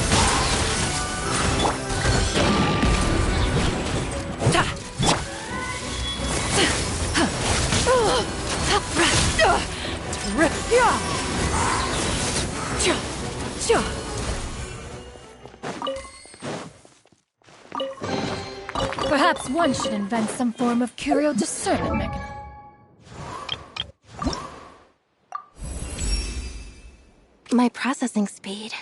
Perhaps one should invent some form of curio discernment mechanism. My processing speed.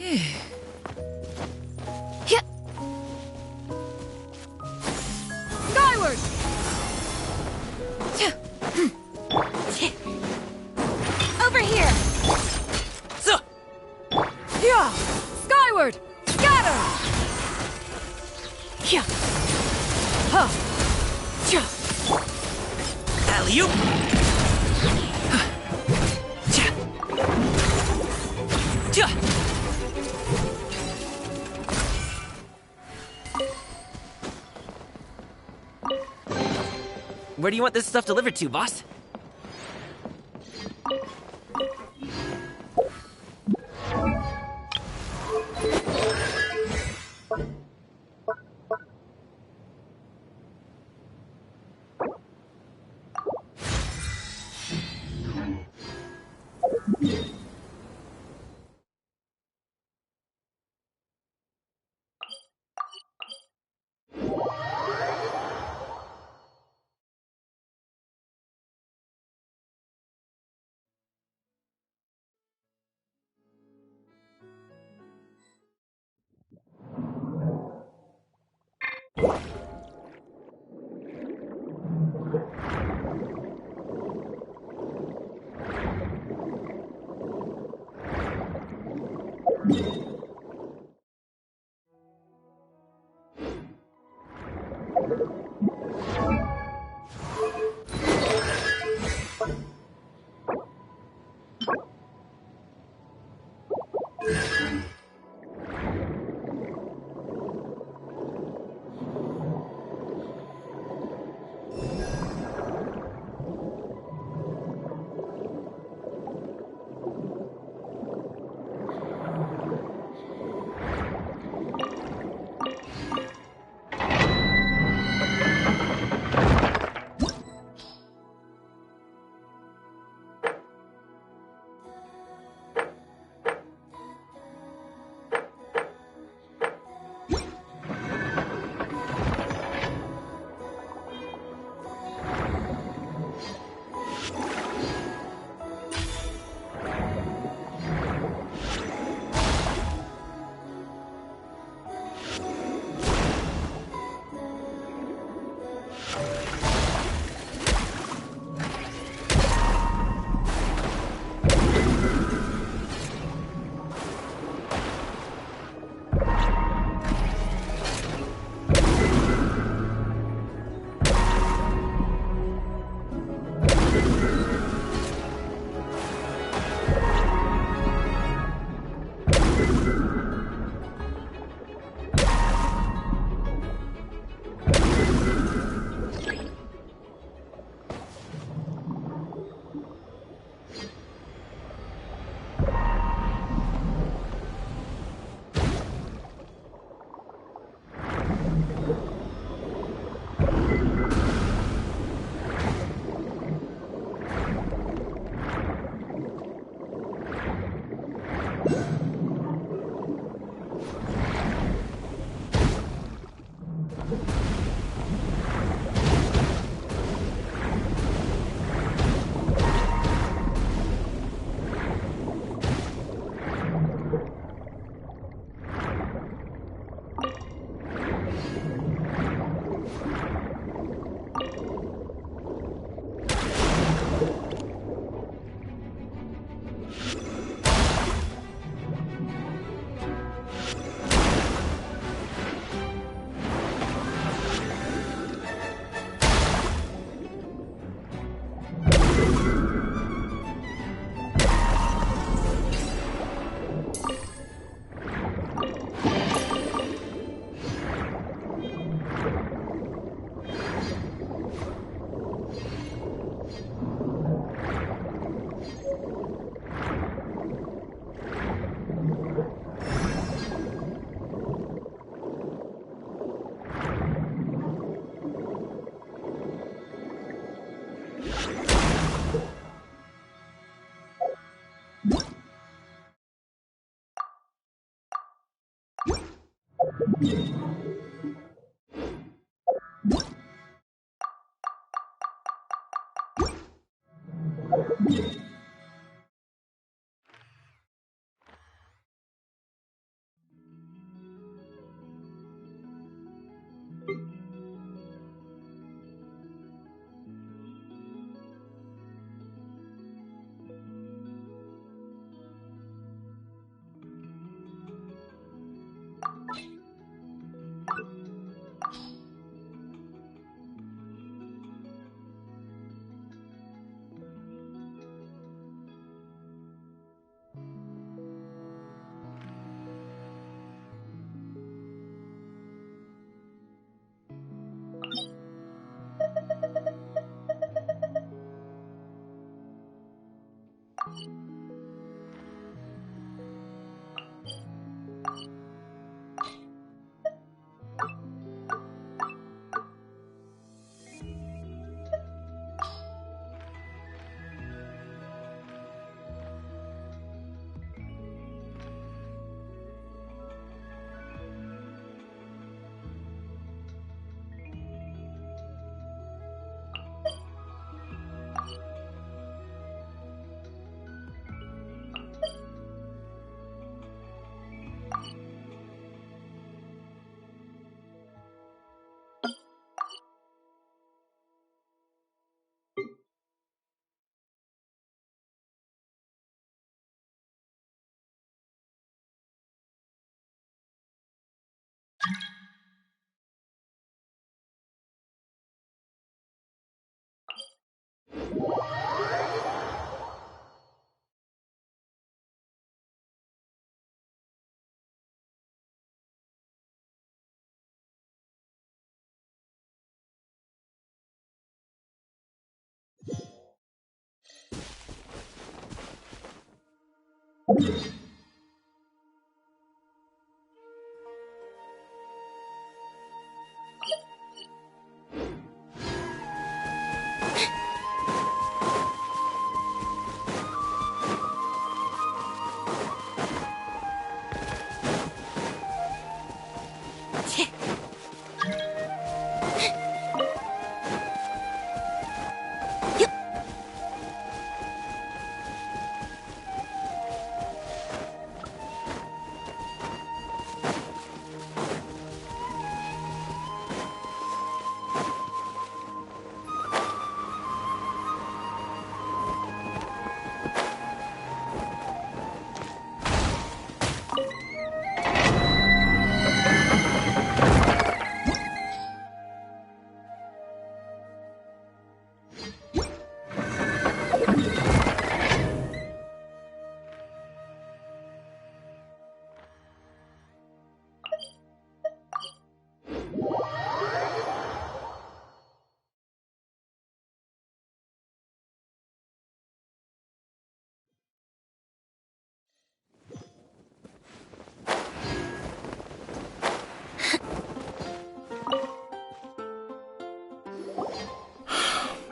Skyward! Over here! Yeah! Skyward! Scatter! Yeah. Huh! Alley-oop! Where do you want this stuff delivered to, boss?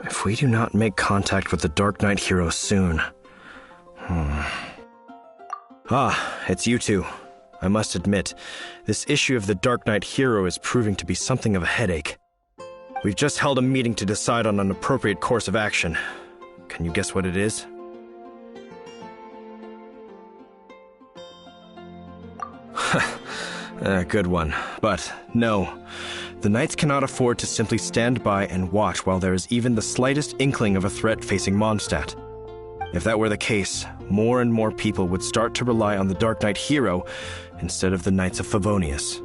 If we do not make contact with the Dark Knight hero soon... Ah, it's you two. I must admit, this issue of the Dark Knight hero is proving to be something of a headache. We've just held a meeting to decide on an appropriate course of action. Can you guess what it is? Good one. But no, the Knights cannot afford to simply stand by and watch while there is even the slightest inkling of a threat facing Mondstadt. If that were the case, more and more people would start to rely on the Dark Knight hero instead of the Knights of Favonius.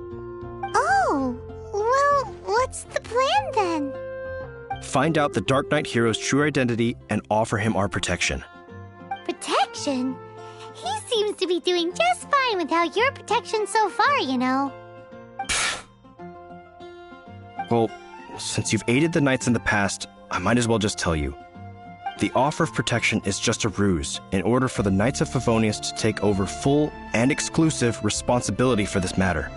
Oh, well, what's the plan then? Find out the Dark Knight hero's true identity and offer him our protection. Protection? He seems to be doing just fine without your protection so far, you know. Well, since you've aided the Knights in the past, I might as well just tell you. The offer of protection is just a ruse in order for the Knights of Favonius to take over full and exclusive responsibility for this matter.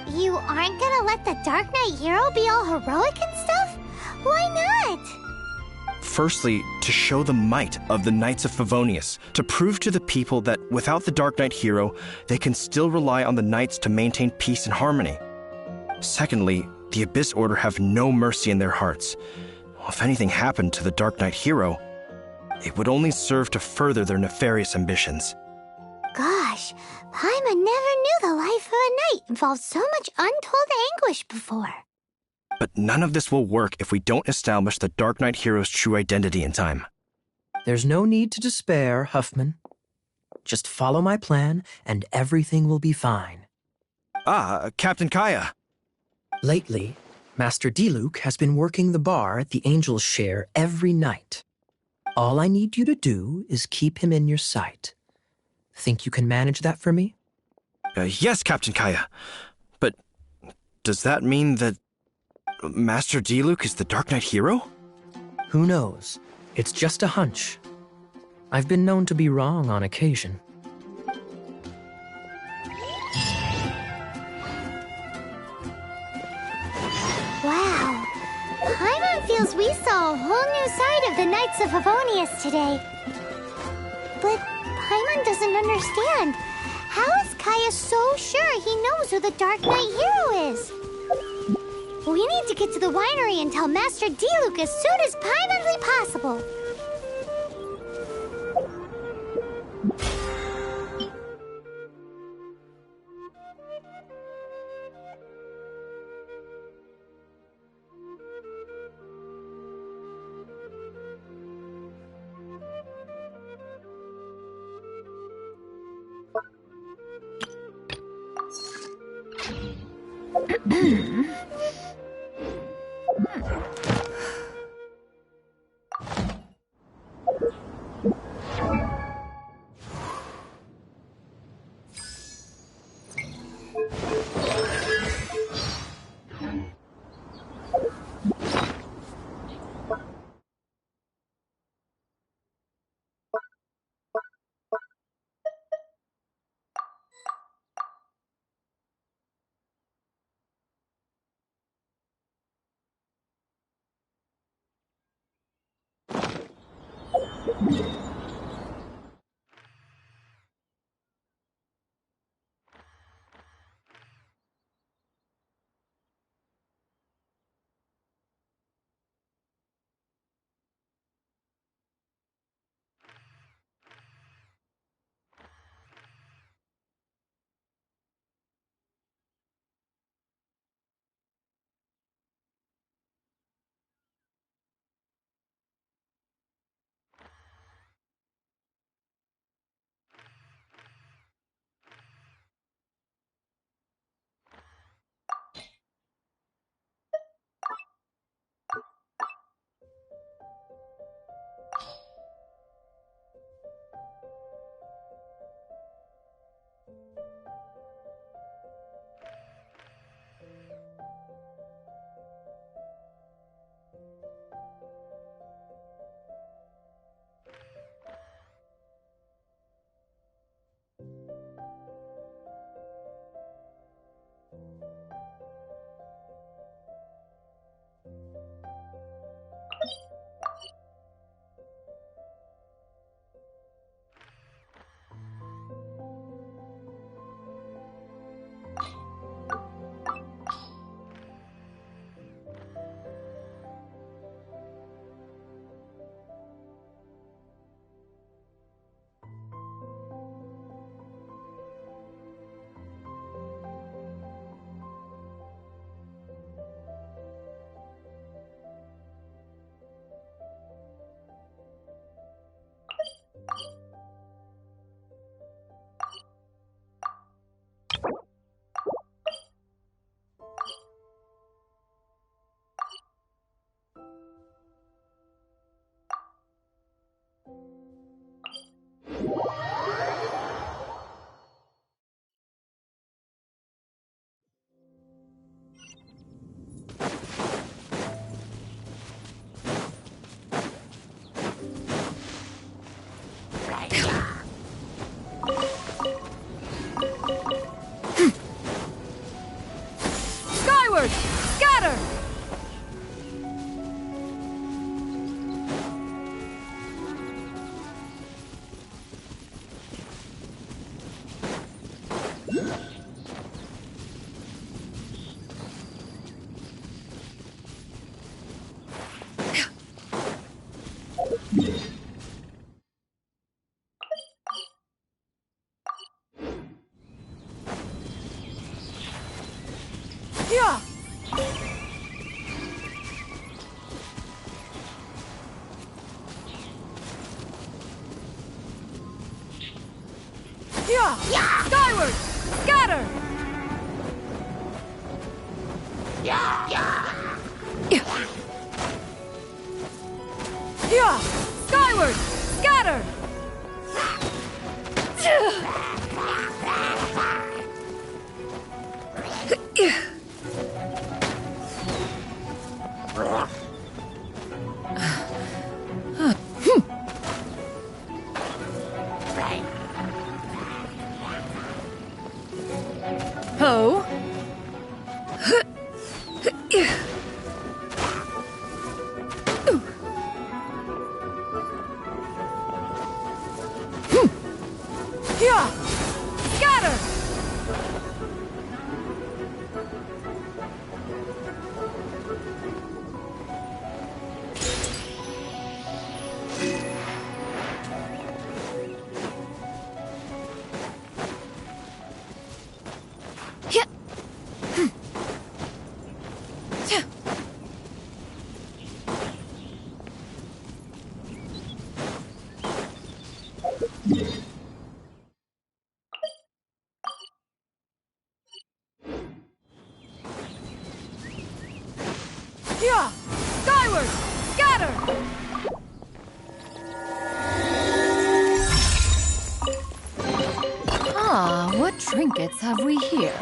You aren't gonna let the Dark Knight hero be all heroic and stuff? Why not? Firstly, to show the might of the Knights of Favonius, to prove to the people that without the Dark Knight hero, they can still rely on the Knights to maintain peace and harmony. Secondly, the Abyss Order have no mercy in their hearts. If anything happened to the Dark Knight hero, it would only serve to further their nefarious ambitions. Gosh, Paimon never knew the life of a knight involved so much untold anguish before. But none of this will work if we don't establish the Dark Knight hero's true identity in time. There's no need to despair, Huffman. Just follow my plan, and everything will be fine. Ah, Captain Kaya. Lately, Master Diluc has been working the bar at the Angel's Share every night. All I need you to do is keep him in your sight. Think you can manage that for me? Yes, Captain Kaya. But does that mean that Master Diluc is the Dark Knight hero? Who knows? It's just a hunch. I've been known to be wrong on occasion. Wow. Paimon feels we saw a whole new side of the Knights of Favonius today. But Paimon doesn't understand. How is Kaya so sure he knows who the Dark Knight hero is? We need to get to the winery and tell Master Diluc as soon as Paimonly possible. Skyward! Scatter! Skyward! Scatter! friend. Ho! Yeah! Scatter! Yeah. Yeah! Skyward! Scatter! Ah, what trinkets have we here?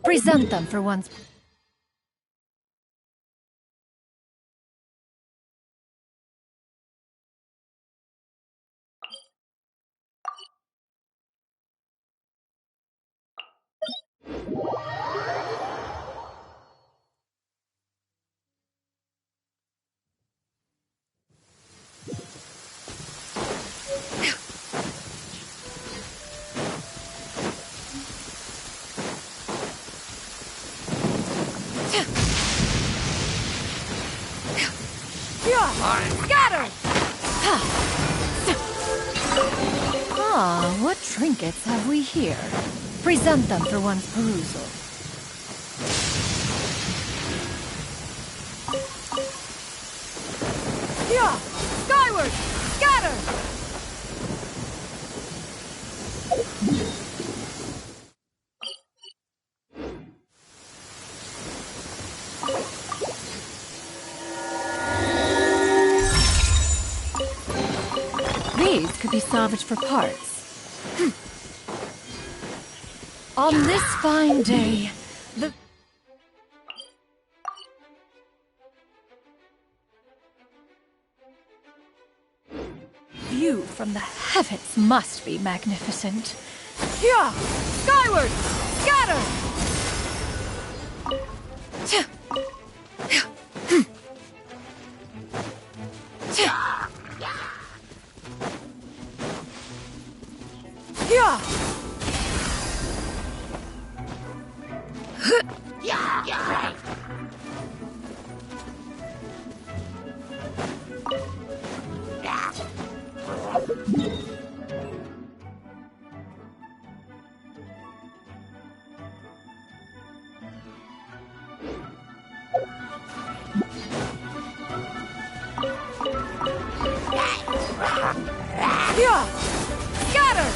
Present them for once. Scatter! Ah, what trinkets have we here? Present them for one's perusal. Yeah! Skyward! Scatter! These could be salvaged for parts. On this fine day, the view from the heavens must be magnificent. Yeah! Skyward! Scatter! Yeah! Yeah! Scatter!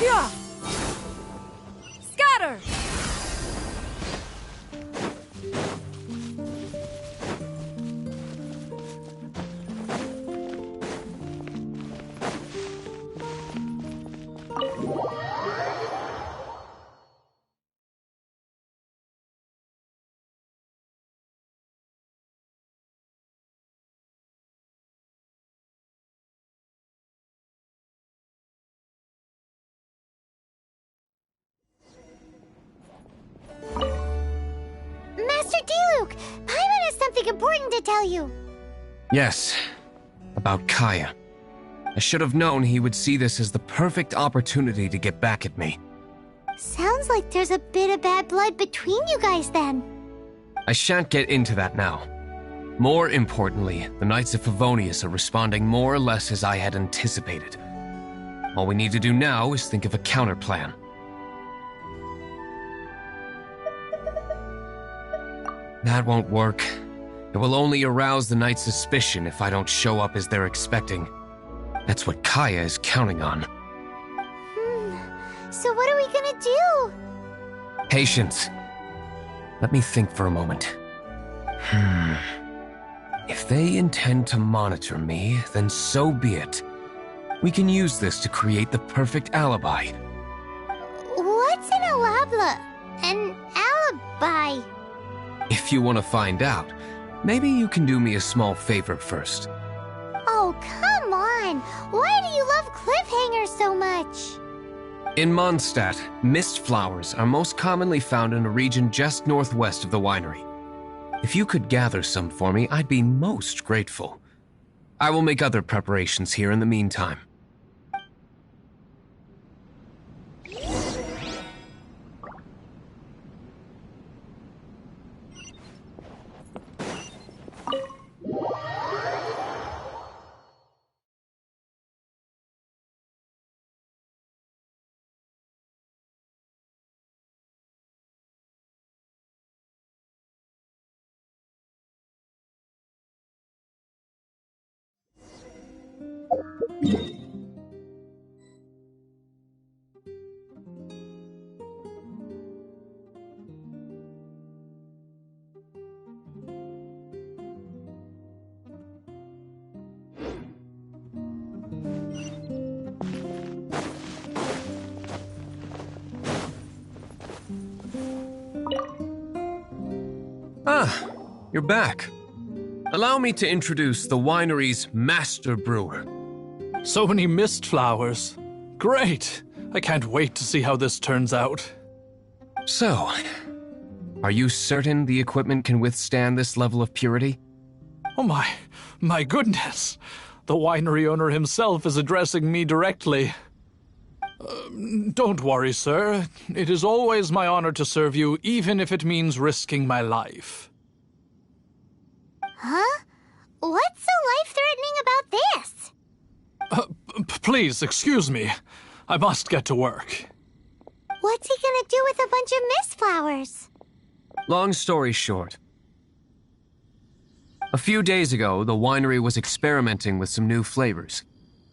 Yeah! Scatter! Master Diluc, Paimon has something important to tell you. Yes, about Kaya. I should have known he would see this as the perfect opportunity to get back at me. Sounds like there's a bit of bad blood between you guys then. I shan't get into that now. More importantly, the Knights of Favonius are responding more or less as I had anticipated. All we need to do now is think of a counter plan. That won't work. It will only arouse the Knight's suspicion if I don't show up as they're expecting. That's what Kaya is counting on. So what are we gonna do? Patience. Let me think for a moment. If they intend to monitor me, then so be it. We can use this to create the perfect alibi. What's an alabla? An alibi? If you want to find out, maybe you can do me a small favor first. Oh, come on! Why do you love cliffhangers so much? In Mondstadt, mist flowers are most commonly found in a region just northwest of the winery. If you could gather some for me, I'd be most grateful. I will make other preparations here in the meantime. Ah, you're back. Allow me to introduce the winery's master brewer. So many mist flowers. Great! I can't wait to see how this turns out. So, are you certain the equipment can withstand this level of purity? Oh my goodness. The winery owner himself is addressing me directly. Don't worry, sir. It is always my honor to serve you, even if it means risking my life. Huh? What's so life-threatening about this? Please, excuse me. I must get to work. What's he gonna do with a bunch of mist flowers? Long story short. A few days ago, the winery was experimenting with some new flavors.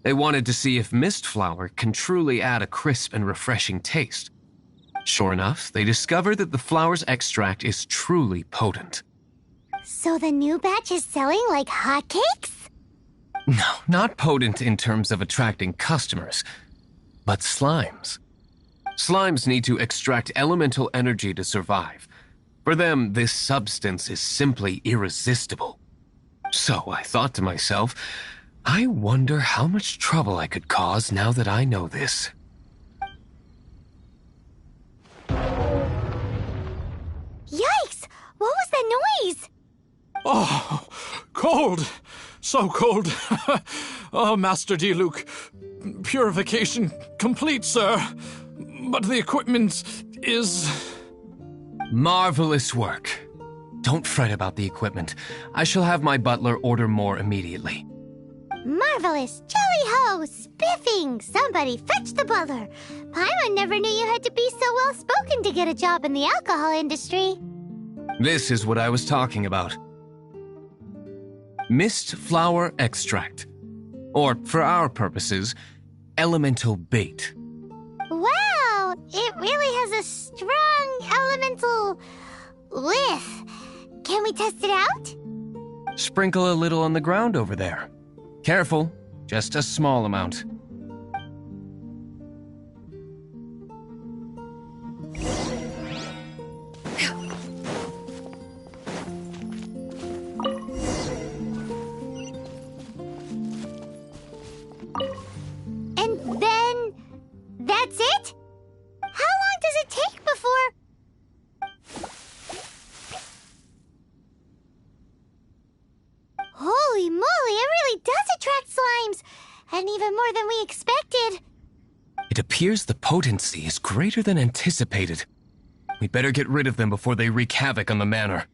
They wanted to see if mist flower can truly add a crisp and refreshing taste. Sure enough, they discovered that the flower's extract is truly potent. So the new batch is selling like hotcakes? No, not potent in terms of attracting customers, but slimes. Slimes need to extract elemental energy to survive. For them, this substance is simply irresistible. So I thought to myself, I wonder how much trouble I could cause now that I know this. Yikes! What was that noise? Oh, cold! So cold! Oh, Master Diluc, purification complete, sir. But the equipment is... Marvelous work. Don't fret about the equipment. I shall have my butler order more immediately. Marvelous! Jolly-ho! Spiffing! Somebody fetch the butler! Paimon never knew you had to be so well-spoken to get a job in the alcohol industry. This is what I was talking about. Mist flower extract. Or, for our purposes, elemental bait. Wow! It really has a strong elemental whiff. Can we test it out? Sprinkle a little on the ground over there. Careful, just a small amount. And then... that's it? How long does it take before... Holy moly, it really does attract slimes! And even more than we expected. It appears the potency is greater than anticipated. We'd better get rid of them before they wreak havoc on the manor.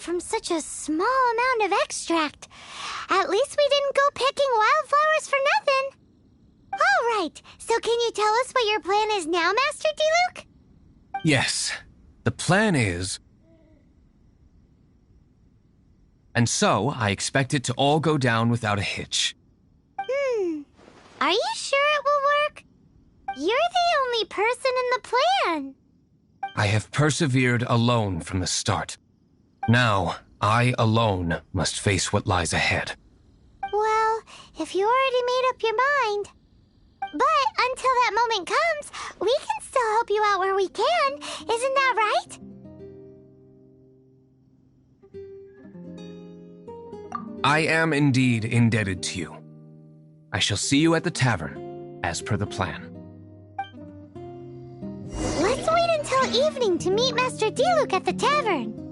from such a small amount of extract. At least we didn't go picking wildflowers for nothing. All right, so can you tell us what your plan is now, Master Diluc? Yes, the plan is... And so, I expect it to all go down without a hitch. Are you sure it will work? You're the only person in the plan. I have persevered alone from the start. Now, I alone must face what lies ahead. Well, if you already made up your mind. But until that moment comes, we can still help you out where we can. Isn't that right? I am indeed indebted to you. I shall see you at the tavern, as per the plan. Let's wait until evening to meet Master Diluc at the tavern.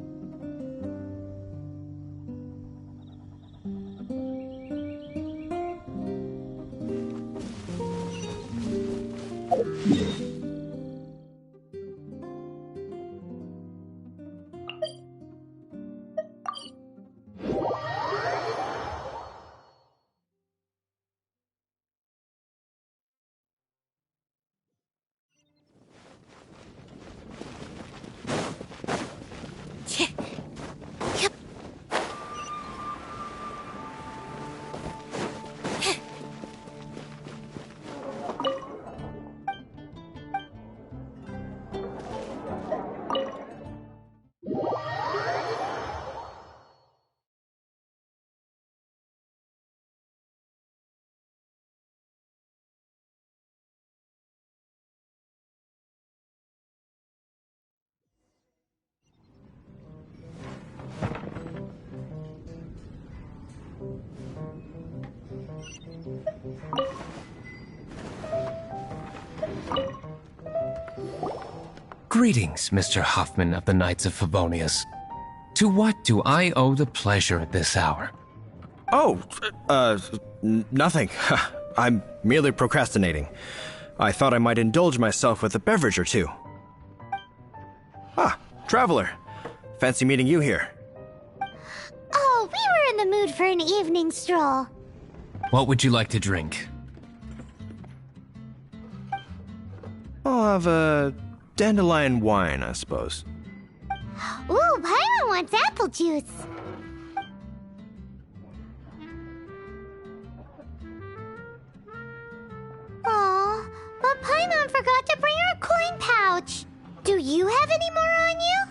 Greetings, Mr. Huffman of the Knights of Favonius. To what do I owe the pleasure at this hour? Oh, nothing. I'm merely procrastinating. I thought I might indulge myself with a beverage or two. Ah, Traveler. Fancy meeting you here. Oh, we were in the mood for an evening stroll. What would you like to drink? I'll have a dandelion wine, I suppose. Ooh, Paimon wants apple juice. Aw, but Paimon forgot to bring her coin pouch. Do you have any more on you?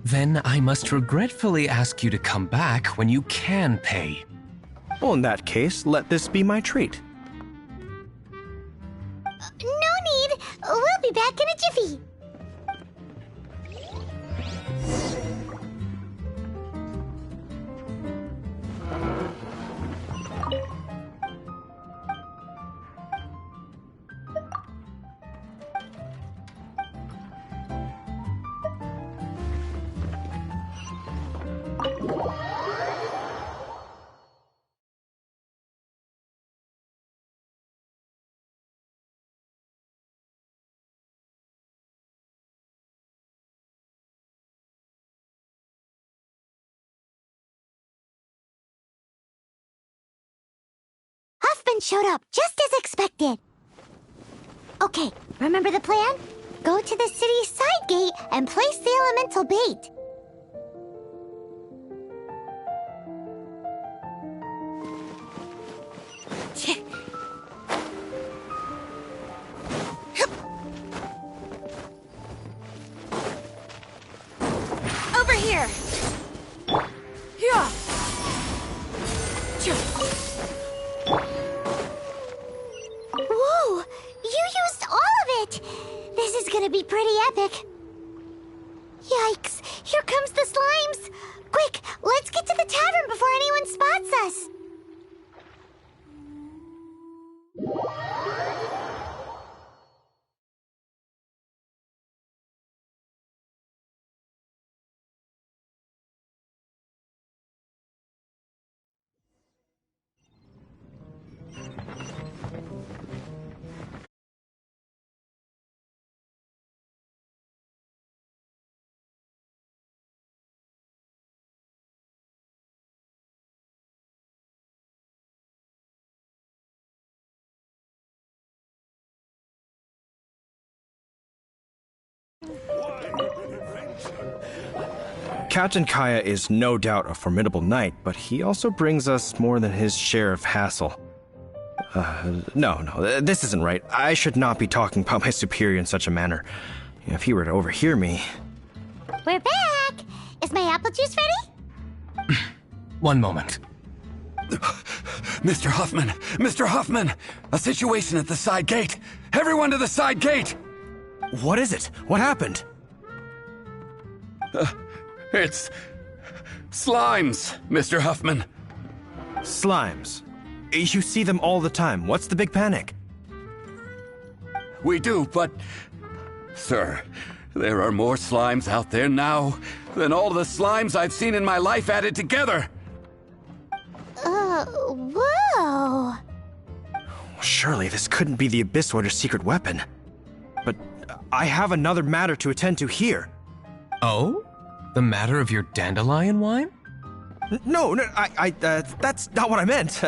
Then I must regretfully ask you to come back when you can pay. Well, in that case, let this be my treat. No need. We'll be back in a jiffy. Huffman showed up, just as expected. Okay, remember the plan? Go to the city's side gate and place the elemental bait. Over here! Yeah! Whoa! You used all of it! This is gonna be pretty epic. Yikes! Here comes the slimes! Quick, let's get to the tavern before anyone spots us! Captain Kaya is no doubt a formidable knight, but he also brings us more than his share of hassle. No, this isn't right. I should not be talking about my superior in such a manner. If he were to overhear me... We're back! Is my apple juice ready? One moment. Mr. Huffman! Mr. Huffman! A situation at the side gate! Everyone to the side gate! What is it? What happened? It's... slimes, Mr. Huffman. Slimes? You see them all the time. What's the big panic? We do, but... Sir, there are more slimes out there now than all the slimes I've seen in my life added together! Whoa! Surely this couldn't be the Abyss Order's secret weapon. But I have another matter to attend to here. Oh? The matter of your dandelion wine? No, that's not what I meant.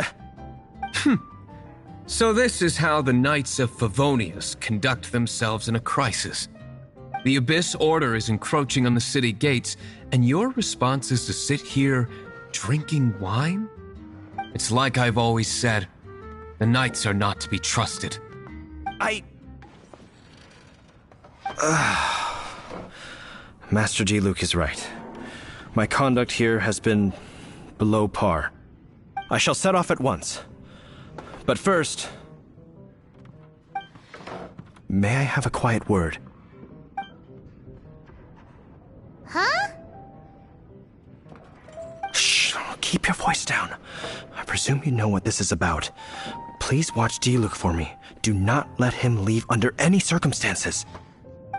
So this is how the Knights of Favonius conduct themselves in a crisis. The Abyss Order is encroaching on the city gates, and your response is to sit here drinking wine? It's like I've always said, the Knights are not to be trusted. Master Diluc is right. My conduct here has been below par. I shall set off at once. But first, may I have a quiet word? Huh? Shh, keep your voice down. I presume you know what this is about. Please watch Diluc for me. Do not let him leave under any circumstances.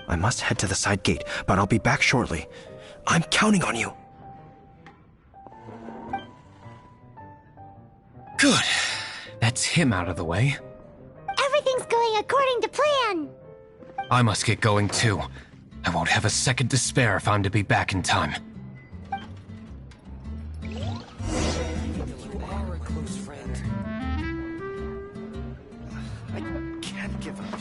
I must head to the side gate, but I'll be back shortly. I'm counting on you. Good. That's him out of the way. Everything's going according to plan. I must get going too. I won't have a second to spare if I'm to be back in time. You are a close friend. I can't give up.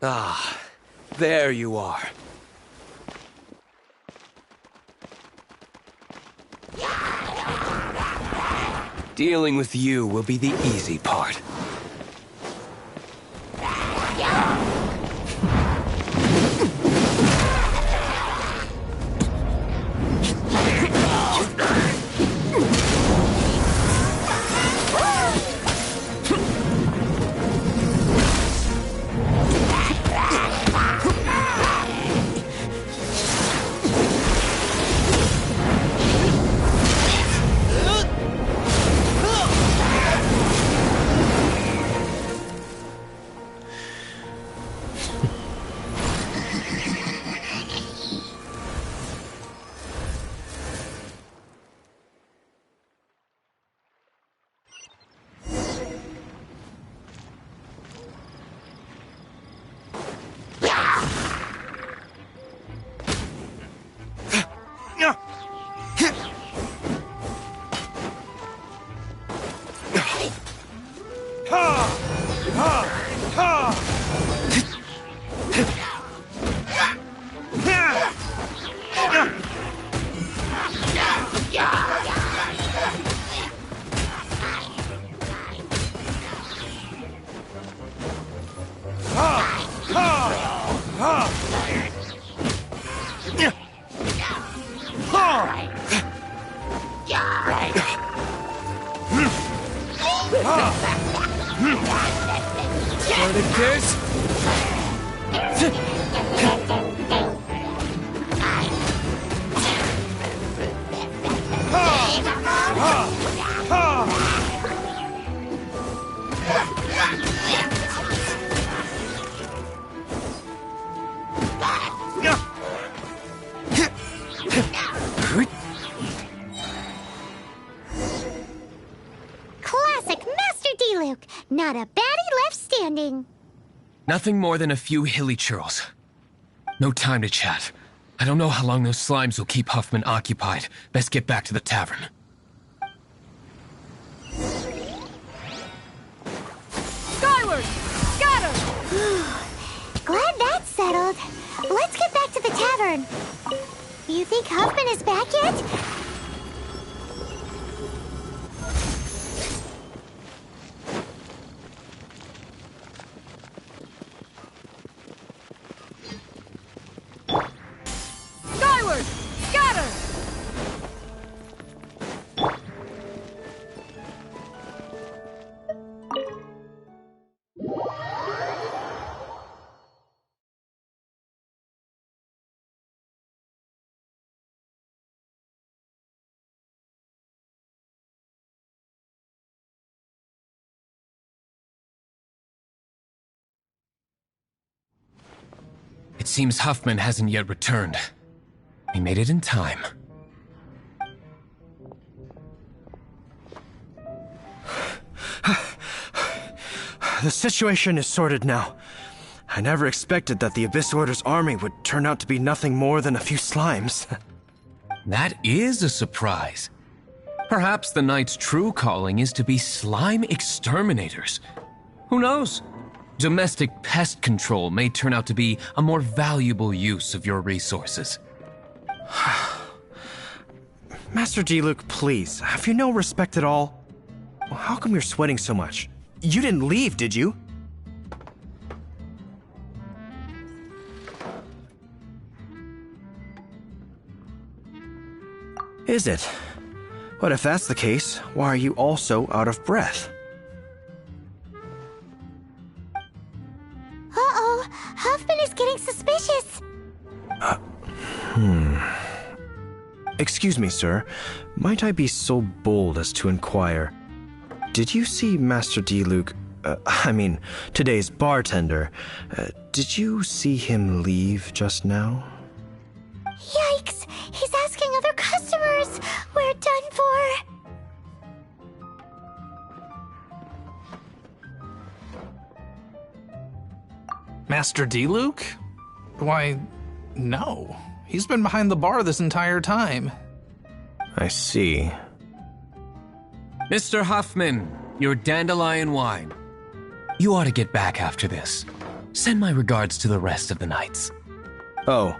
Ah, there you are. Dealing with you will be the easy part. Spartacus! Classic Master D-Luke. Not a baddie left standing. Nothing more than a few hilly churls. No time to chat. I don't know how long those slimes will keep Huffman occupied. Best get back to the tavern. Skyward! Scatter! Glad that's settled. Let's get back to the tavern. You think Huffman is back yet? Skyward! Scatter! It seems Huffman hasn't yet returned. He made it in time. The situation is sorted now. I never expected that the Abyss Order's army would turn out to be nothing more than a few slimes. That is a surprise. Perhaps the Knight's true calling is to be slime exterminators. Who knows? Domestic pest control may turn out to be a more valuable use of your resources. Master D-Luke, please, have you no respect at all? How come you're sweating so much? You didn't leave, did you? Is it? But if that's the case, why are you also out of breath? Uh-oh, Huffman is getting suspicious. Excuse me, sir. Might I be so bold as to inquire, did you see Master D-Luke, today's bartender, did you see him leave just now? Yikes! He's asking other customers! We're done for! Master D-Luke? Why, no. He's been behind the bar this entire time. I see. Mr. Huffman, your dandelion wine. You ought to get back after this. Send my regards to the rest of the knights. Oh,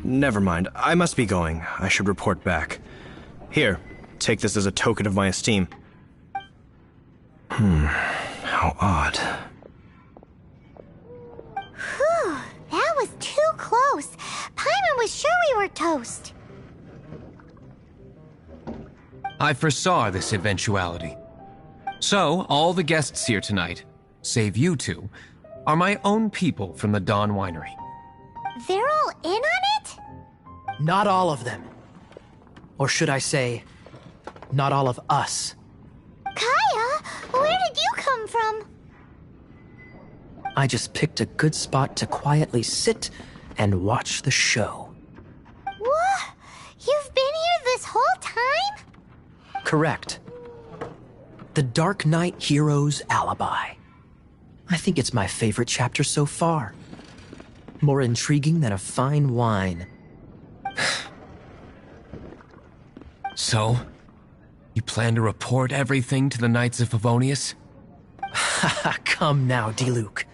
never mind. I must be going. I should report back. Here, take this as a token of my esteem. How odd. Whew, that was too close. Paimon was sure we were toast. I foresaw this eventuality. So, all the guests here tonight, save you two, are my own people from the Dawn Winery. They're all in on it? Not all of them. Or should I say, not all of us. Kaya, where did you come from? I just picked a good spot to quietly sit and watch the show. What? You've been here this whole time? Correct. The Dark Knight Hero's Alibi. I think it's my favorite chapter so far. More intriguing than a fine wine. So, you plan to report everything to the Knights of Favonius? Come now, D-Luke.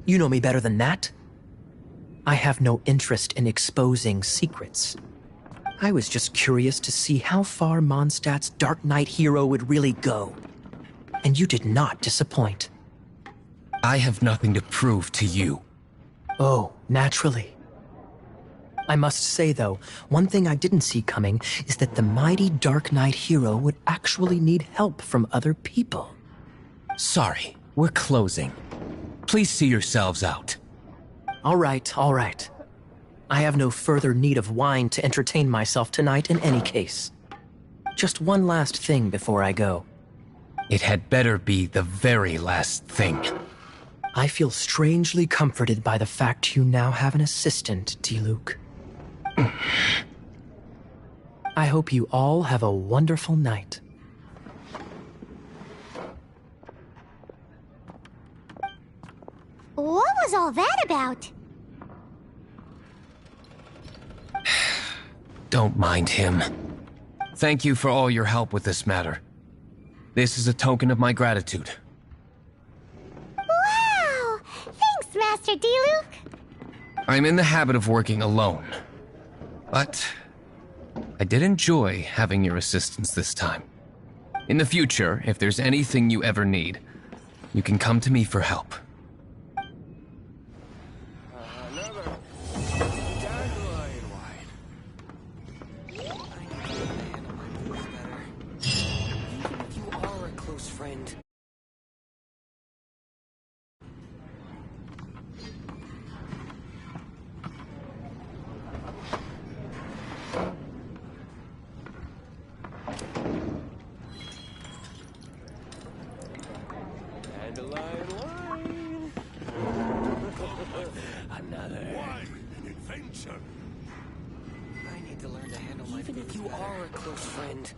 You know me better than that. I have no interest in exposing secrets. I was just curious to see how far Mondstadt's Dark Knight hero would really go. And you did not disappoint. I have nothing to prove to you. Oh, naturally. I must say, though, one thing I didn't see coming is that the mighty Dark Knight hero would actually need help from other people. Sorry, we're closing. Please see yourselves out. All right, all right. I have no further need of wine to entertain myself tonight in any case. Just one last thing before I go. It had better be the very last thing. I feel strangely comforted by the fact you now have an assistant, D-Luke. I hope you all have a wonderful night. What was all that about? Don't mind him. Thank you for all your help with this matter. This is a token of my gratitude. Wow! Thanks, Master D-Luke. I'm in the habit of working alone. But I did enjoy having your assistance this time. In the future, if there's anything you ever need, you can come to me for help. Friend. Dandelion wine. Another wine and adventure. I need to learn to handle my. Even if you are a close friend.